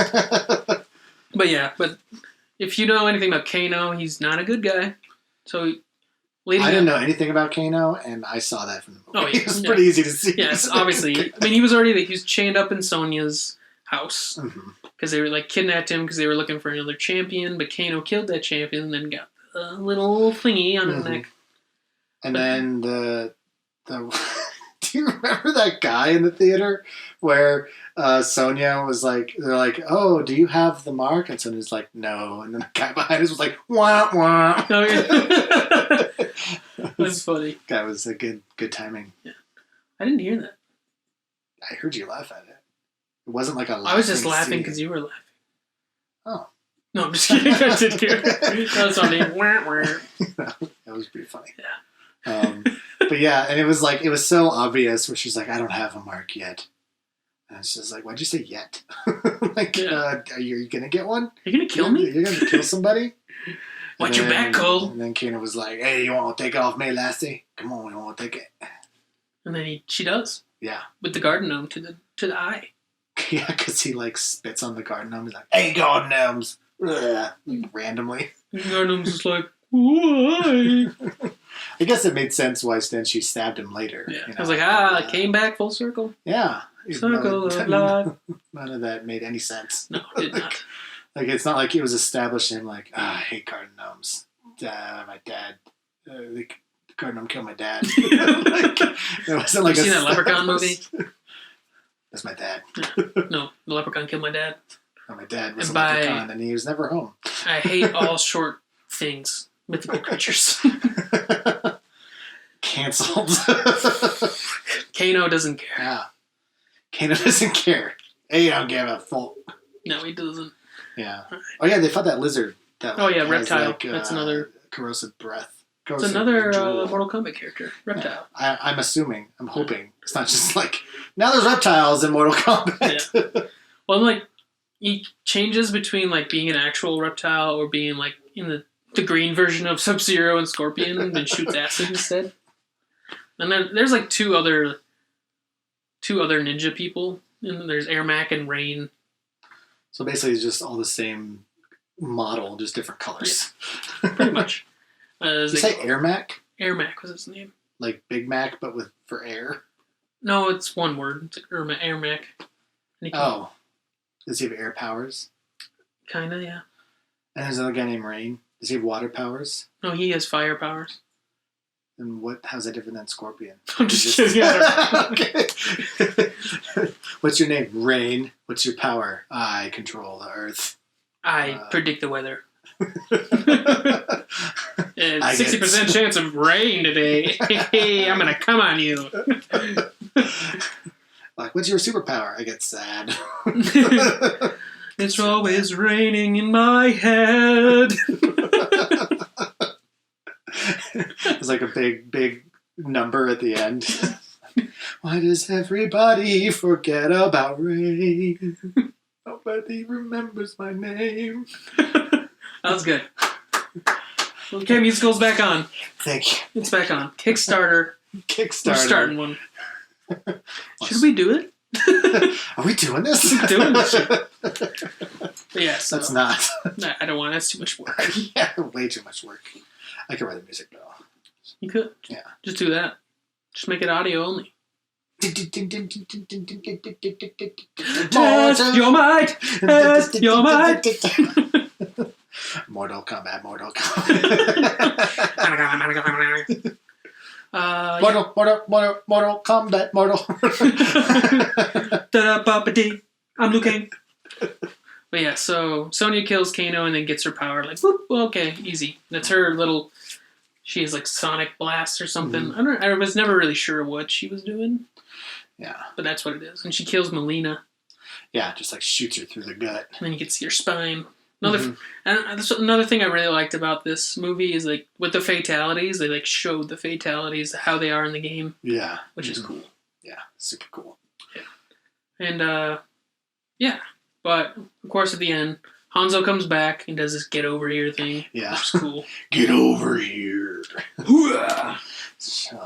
But if you know anything about Kano, he's not a good guy. So I didn't know anything about Kano, and I saw that from the movie. Oh, yeah. It was pretty easy to see. Yes, obviously. I mean, he was chained up in Sonya's house because they were like kidnapped him because they were looking for another champion. But Kano killed that champion and then got a little thingy on his neck. And then the do you remember that guy in the theater where Sonya was like, they're like, oh, do you have the mark? And Sonya's like, no. And then the guy behind us was like, wah, wah. Oh, yeah. That's funny. That was a good timing. Yeah. I didn't hear that. I heard you laugh at it. It wasn't like a laugh. I was just laughing because you were laughing. Oh. No, I'm just kidding. I didn't hear it. That was funny. That was pretty funny. Yeah. But yeah, and it was so obvious where she's like, I don't have a mark yet. And it's just like, why'd you say yet? Are you going to get one? You're going to kill me? You're going to kill somebody? Watch your back, Cole. And then Kano was like, hey, you want to take it off me, lassie? Come on, you want to take it? And then she does. Yeah. With the garden gnome to the eye. Yeah, because he spits on the garden gnome. He's like, hey, garden gnomes. Randomly. The garden gnome's just like, why? I guess it made sense why then she stabbed him later. Yeah. I was like, came back full circle. Yeah. Circle of blood. None of that made any sense. No, it did not. It's not like it was established in I hate garden gnomes. My dad, the garden gnome killed my dad. It wasn't like you seen that Leprechaun movie? That's my dad. No, the leprechaun killed my dad. No, my dad was a leprechaun and he was never home. I hate all short things, mythical creatures. Cancelled. Kano doesn't care. Yeah. Kano doesn't care. He don't give a fuck. No, he doesn't. Yeah. Oh yeah, they fought that lizard. Reptile. That's another corrosive breath. It's another Mortal Kombat character. Reptile. Yeah. I'm assuming. I'm hoping it's not just now there's reptiles in Mortal Kombat. Yeah. Well, he changes between being an actual reptile or being in the green version of Sub-Zero and Scorpion and then shoots acid instead. And then there's two other ninja people. And there's Ermac and Rain. So basically, it's just all the same model, just different colors. Yeah, pretty much. You say Ermac? Ermac was his name. Like Big Mac, but for air? No, it's one word. It's Ermac. Oh. Does he have air powers? Kinda, yeah. And there's another guy named Rain. Does he have water powers? No, he has fire powers. And how's that different than Scorpion? I'm just kidding. Okay. What's your name? Rain. What's your power? I control the earth. I predict the weather. 60% chance of rain today. Hey, I'm gonna come on you. What's your superpower? I get sad. It's always raining in my head. It's like a big number at the end. Why does everybody forget about rain? Nobody remembers my name. That was good. Okay, musical's back on. Thank you. It's back on. Kickstarter. We're starting one. Should we do it? Are we doing this? We're doing this shit. Yeah, so, that's not. Nah, I don't want. That's too much work. Yeah, way too much work. I could write the music though. You could. Yeah. Just do that. Just make it audio only. Test your might. Test your might. Mortal Kombat. Mortal Kombat. I'm Liu Kang. But yeah, so Sonya kills Kano and then gets her power. Whoop, okay, easy. That's her little. She has Sonic Blast or something. Mm-hmm. I was never really sure what she was doing. Yeah. But that's what it is. And she kills Melina. Yeah, just shoots her through the gut. And then you can see her spine. And another thing I really liked about this movie is with the fatalities, they showed the fatalities, how they are in the game. Yeah. Which is cool. Yeah, super cool. Yeah. And, yeah. But, of course, at the end, Hanzo comes back and does this get over here thing. Yeah. Which is cool. Get over here.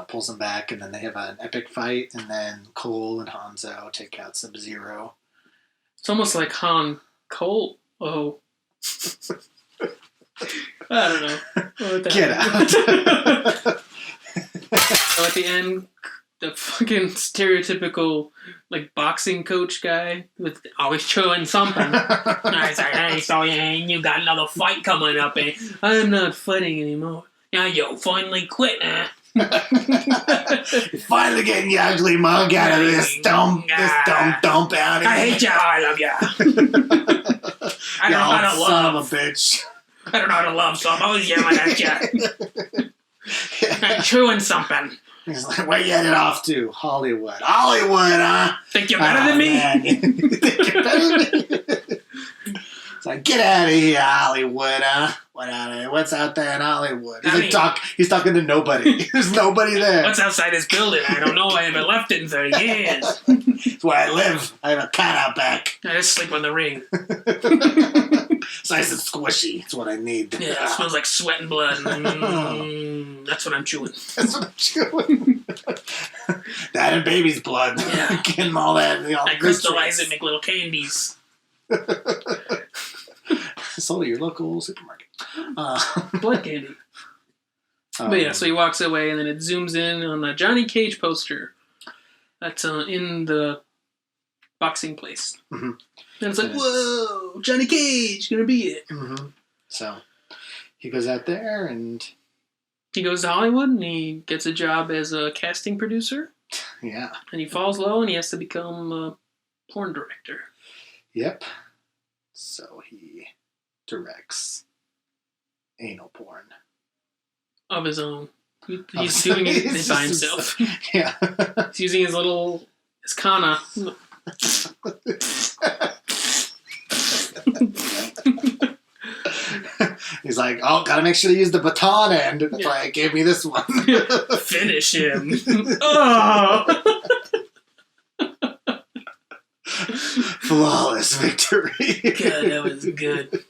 Pulls him back, and then they have an epic fight, and then Cole and Hanzo take out Sub-Zero. It's almost like Han Cole. Oh. I don't know. Get out. So at the end, the fucking stereotypical like boxing coach guy with always chewing something. I was like, hey, so you got another fight coming up, and I'm not fighting anymore. Yeah, you finally quit, eh? You're finally getting your ugly mug out of this dump out of here. I hate you. I love you. I don't know how to son love. of a bitch. I don't know how to love, so I'm always yelling at you. I'm chewing something. He's like, where you headed off to? Hollywood. Hollywood, huh? Think you're better than me? You think you're better than me? It's like, get out of here, Hollywood, huh? What's out there in Hollywood? He's talking to nobody. There's nobody there. What's outside this building? I don't know. I haven't left it in 30 years. It's where I live. I have a cat out back. I just sleep on the ring. It's nice and squishy. It's what I need. Yeah, it smells like sweat and blood. That's what I'm chewing. That's what I'm chewing. That and baby's blood. Yeah. Getting all that. I crystallize it, make little candies. Sold at your local supermarket. Blood candy. But yeah, so he walks away, and then it zooms in on the Johnny Cage poster that's in the boxing place. Mm-hmm. And it's like, whoa, Johnny Cage, gonna be it. Mm-hmm. So he goes out there, and he goes to Hollywood, and he gets a job as a casting producer. Yeah. And he falls low, and he has to become a porn director. Yep. So he directs anal porn. Of his own. He's doing it by himself. Yeah. He's using his kana. He's like, oh, gotta make sure to use the baton end. That's why I gave me this one. Finish him. Oh! Flawless victory. God, that was good.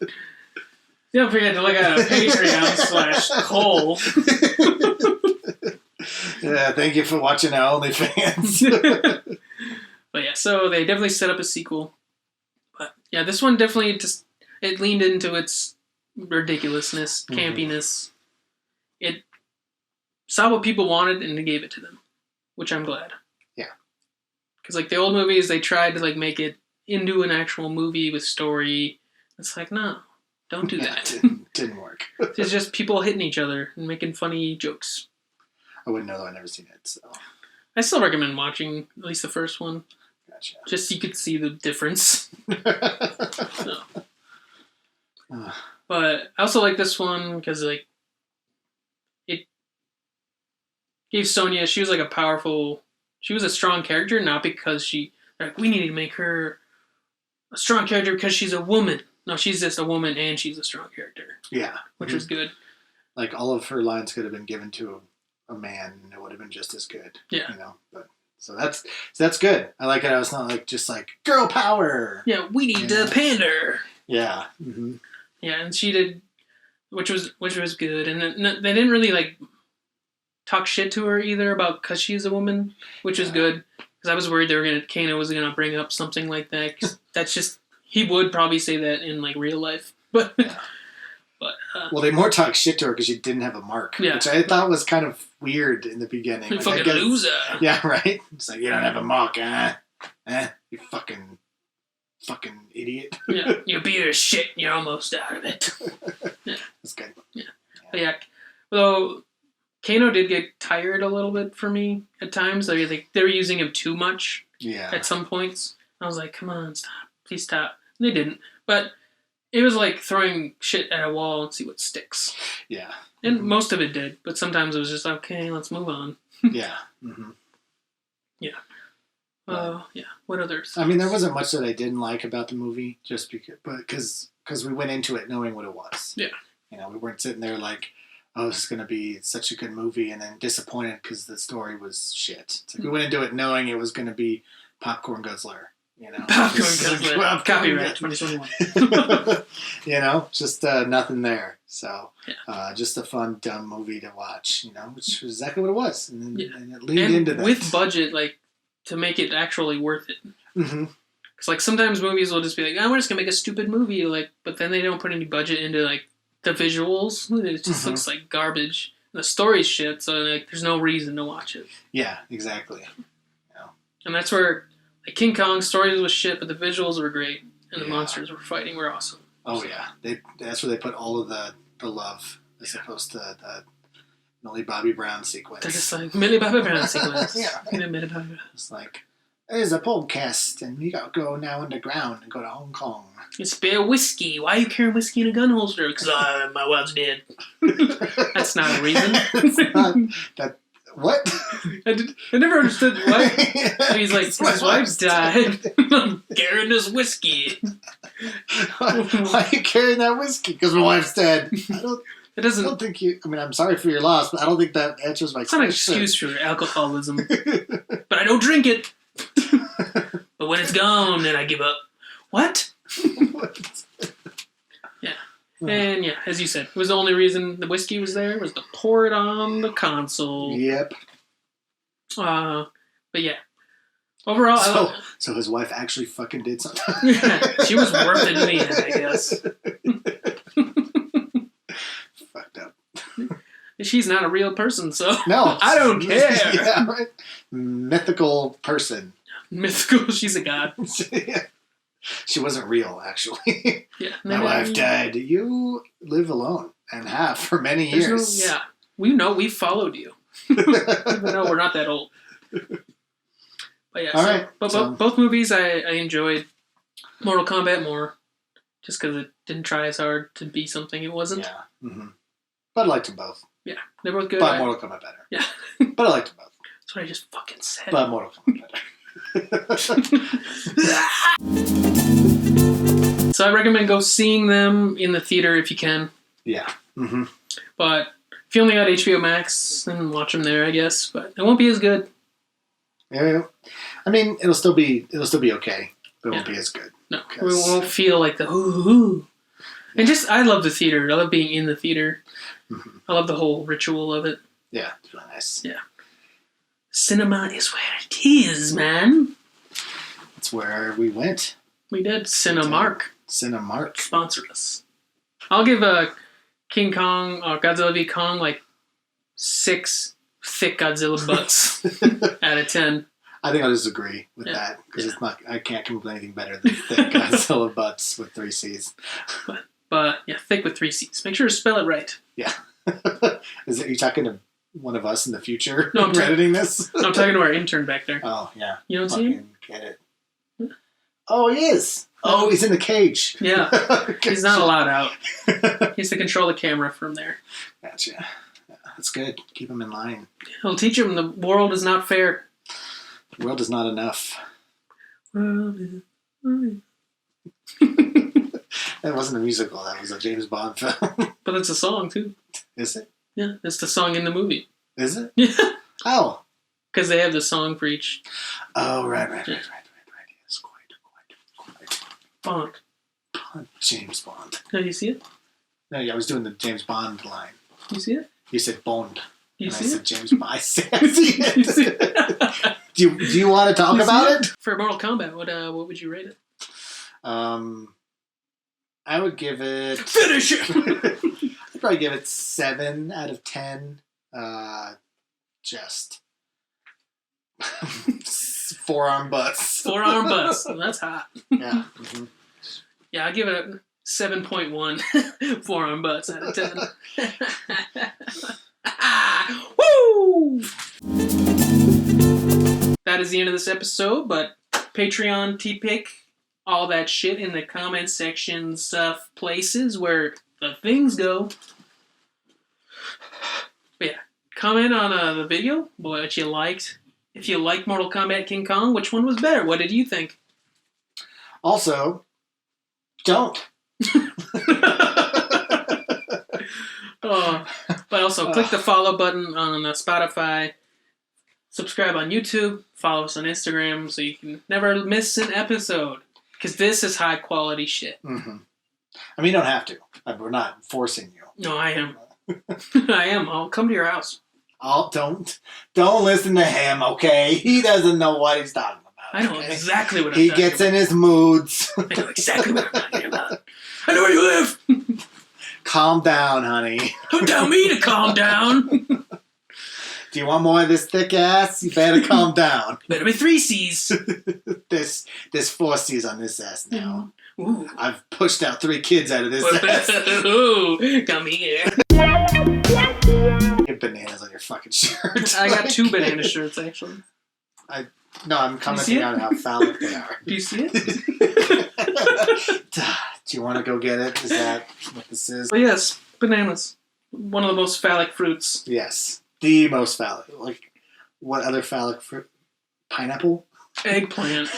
Don't forget to look at Patreon/Cole. Yeah, thank you for watching our OnlyFans. But yeah, so they definitely set up a sequel. But yeah, this one definitely it leaned into its ridiculousness, campiness. It saw what people wanted and it gave it to them, which I'm glad. Yeah. Because like the old movies, they tried to like make it into an actual movie with story. It's like, no, don't do that. Didn't work. It's just people hitting each other and making funny jokes. I wouldn't know though. I've never seen it, so. I still recommend watching at least the first one. Gotcha. Just so you could see the difference. So. But I also like this one because like it gave Sonya, she was like she was a strong character, not because we need to make her a strong character because she's a woman. No, she's just a woman and she's a strong character. Yeah. Which was good. Like all of her lines could have been given to a man and it would have been just as good. Yeah. You know, but so that's good. I like it. I was not like just like girl power. Yeah, we need to pander. Yeah. Mm-hmm. Yeah, and she did, which was good, and they didn't really like talk shit to her either about because she's a woman, which was good because I was worried Kano was gonna bring up something like that. 'Cause that's just he would probably say that in like real life, but well, they more talk shit to her because she didn't have a mark, which I thought was kind of weird in the beginning. You fucking loser. Yeah, right. It's like you don't have a mark, you fucking idiot. Yeah, your beer is shit. You're almost out of it. Yeah, that's good. Yeah, but yeah. Though Kano did get tired a little bit for me at times. Like they were using him too much. Yeah. At some points, I was like, "Come on, stop! Please stop." And they didn't, but it was like throwing shit at a wall and see what sticks. Yeah. And most of it did, but sometimes it was just okay. Let's move on. Yeah. Mm-hmm. Yeah. Yeah. What others? I mean, there wasn't much that I didn't like about the movie, just because we went into it knowing what it was. Yeah. You know, we weren't sitting there like, oh, this is going to be such a good movie, and then disappointed because the story was shit. It's like we went into it knowing it was going to be popcorn guzzler, You know, Popcorn Just- Guzzler. Copyright 2021. You know, just nothing there. So, Yeah. just a fun, dumb movie to watch. You know, which was exactly what it was, and, Yeah. and it leaned And into that with budget, like, to make it actually worth it. Mm-hmm. Because, like, sometimes movies will just be like, oh, we're just going to make a stupid movie, like, but then they don't put any budget into, like, the visuals. It just looks like garbage. And the story's shit, so, like, there's no reason to watch it. Yeah, exactly. And that's where, like, King Kong stories was shit, but the visuals were great. And the Yeah. monsters were fighting were awesome. Oh yeah, that's where they put all of the love as opposed to the Millie Bobby Brown sequence. They're just like, Millie Bobby Brown sequence. Yeah. Millie Bobby Brown. It's like, there's a podcast, and we gotta go now underground and go to Hong Kong. It's beer whiskey. Why are you carrying whiskey in a gun holster? Because my wife's dead. That's not a reason. It's not that. What? I never understood why. He's like, his wife died. I'm carrying this whiskey. Why are you carrying that whiskey? Because my wife's dead. It I doesn't. don't think you. I mean, I'm sorry for your loss, but I don't think that answers my It's not an question. excuse for alcoholism. But I don't drink it. But when it's gone, then I give up. What? And yeah, as you said, it was the only reason the whiskey was there was to pour it on the console. Yep. But yeah, overall, So his wife actually fucking did something. she was worth it in the end, I guess. Fucked up. She's not a real person, so No, I don't care. Yeah, right. Mythical person. Mythical, she's a god. She wasn't real, actually. Yeah, My wife died. You live alone and have for many There's years. yeah, we followed you. Even though we're not that old. But yeah, All right, But so- both movies I enjoyed. Mortal Kombat more, just because it didn't try as hard to be something it wasn't. Yeah. Mm-hmm. But I liked them both. Yeah, they're both good. But Mortal Kombat better. Yeah. But I liked them both. That's what I just fucking said. But Mortal Kombat better. So I recommend go seeing them in the theater if you can. Yeah. Mm-hmm. But if you only got HBO Max, then watch them there, I guess. But it won't be as good. Yeah. I mean, it'll still be okay, but it won't be as good. No, we won't feel like the ooh. And just, I love the theater. I love being in the theater. Mm-hmm. I love the whole ritual of it. Yeah, it's really nice. Yeah. Cinema is where it is, man. That's where we went. We did. Cinemark. Cinemark. Sponsor us. I'll give King Kong or Godzilla v Kong like 6 thick Godzilla butts out of 10. I think I'll just agree with that because it's not. I can't come up with anything better than thick Godzilla butts with 3 C's. But yeah, thick with 3 C's. Make sure to spell it right. Yeah. Is it you talking to one of us in the future? No, I'm editing this. No, I'm talking to our intern back there. Oh yeah. You don't see him? Get it. Oh, he is. Oh, he's in the cage. Yeah. He's not allowed out. He has to control the camera from there. Gotcha. Yeah, that's good. Keep him in line. He'll teach him the world is not fair. The world is not enough. World is That wasn't a musical. That was a James Bond film. But it's a song, too. Is it? Yeah, it's the song in the movie. Is it? Yeah. Oh. Because they have the song for each Oh, right. Yes, quite. Bond. James Bond. No, you see it? No, yeah, I was doing the James Bond line. You see it? You said Bond. You And I see said it? James Bond. I see it. You see it? Do you want to talk You see about it? For Mortal Kombat, what would you rate it? I would give it. Finish it! I'd probably give it 7 out of 10. Just forearm butts. Forearm bust. That's hot. Yeah. Mm-hmm. Yeah, I'll give it a 7.1 forearm butts out of 10. Woo! That is the end of this episode, but Patreon, T-Pick, all that shit in the comment section stuff, places where the things go. But yeah, comment on the video, what you liked. If you liked Mortal Kombat King Kong, which one was better? What did you think? Also, don't. But also, click the follow button on Spotify. subscribe on YouTube, follow us on Instagram so you can never miss an episode. Because this is high quality shit. Mm-hmm. I mean, you don't have to. We're not forcing you. No, I am. I am. I'll come to your house. Don't listen to him, okay? He doesn't know what he's talking about. I know exactly what I'm he talking about. gets in his moods. I know exactly what I'm talking about. I know where you live. Calm down, honey. Don't tell me to calm down. Do you want more of this thick ass? You better calm down. Better be 3 C's. There's 4 C's on this ass now. Ooh. I've pushed out 3 kids out of this ass. Ooh, come here. You have bananas on your fucking shirt. I got 2 banana shirts, actually. No, I'm commenting on how phallic they are. Do you see it? Do you want to go get it? Is that what this is? Well, yes, bananas. One of the most phallic fruits. Yes. The most phallic. Like, what other phallic fruit? Pineapple? Eggplant.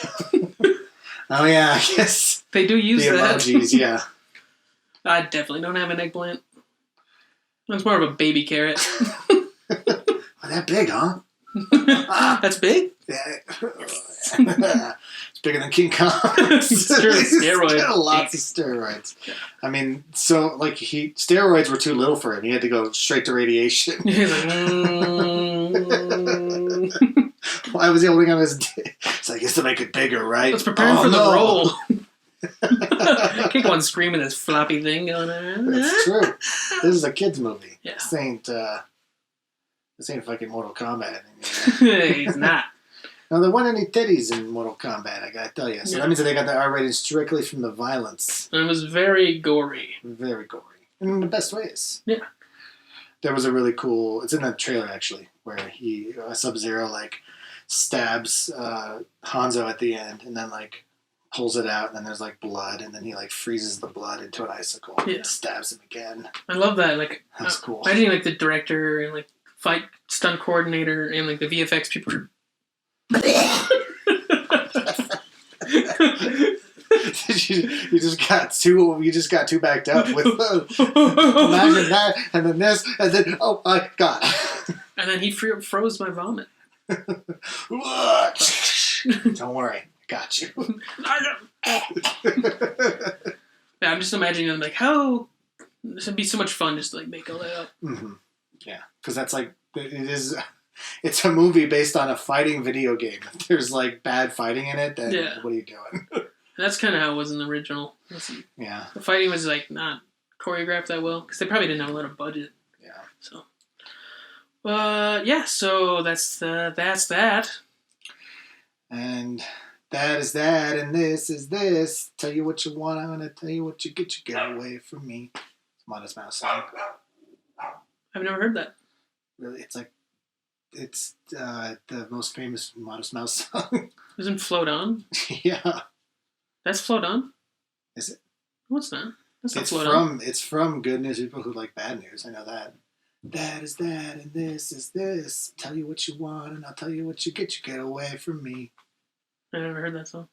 Oh, yeah, I guess. They do use the that. emojis, yeah. I definitely don't have an eggplant. It's more of a baby carrot. Oh, that big, huh? That's big? Yeah. It's bigger than King Kong. It's true. Steroids. He's got lots of steroids. I mean, so, like, steroids were too little for him. He had to go straight to radiation. He's like, Why was he holding on his dick? It's like, it's to make it bigger, right? Let's prepare him for the role. Can't go on screaming this floppy thing going on. That's true. This is a kid's movie. Yeah. This ain't fucking Mortal Kombat. He's not. Now, there weren't any titties in Mortal Kombat, I gotta tell you. So that means that they got the R rating strictly from the violence. And it was very gory. Very gory. In the best ways. Yeah. There was a really cool, it's in the trailer actually, where Sub-Zero, like, stabs Hanzo at the end and then, like, pulls it out and then there's, like, blood and then he, like, freezes the blood into an icicle and stabs him again. I love that. Like, that's cool. I think, like, the director and, like, fight stunt coordinator and, like, the VFX people are... you just got too backed up with imagine that and then this and then oh my god. And then he froze my vomit. Don't worry, I got you. Yeah, I'm just imagining them like, how this would be so much fun just to, like, make all that up. Mm-hmm. Yeah, because that's like it's a movie based on a fighting video game. If there's, like, bad fighting in it, then what are you doing? That's kind of how it was in the original. Yeah. The fighting was, like, not choreographed that well because they probably didn't have a lot of budget. Yeah. So, yeah. So that's that. And that is that, and this is this. Tell you what you want, I'm gonna tell you what you get away from me. It's Modest Mouse song. I've never heard that. Really, it's the most famous Modest Mouse song. Isn't Float On? Yeah. That's Float On? Is it? What's that? That's not It's Float from On. It's from Good News People Who Like Bad News. I know that. That is that, and this is this. Tell you what you want, and I'll tell you what you get away from me. I never heard that song.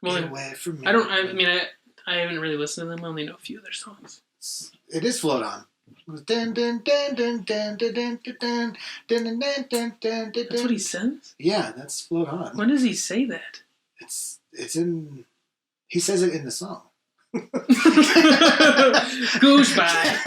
Get away from me. I haven't really listened to them. I only know a few of their songs. It is Float On. That's what he says? Yeah, that's Float On. When does he say that? It's in... He says it in the song. Goose bye.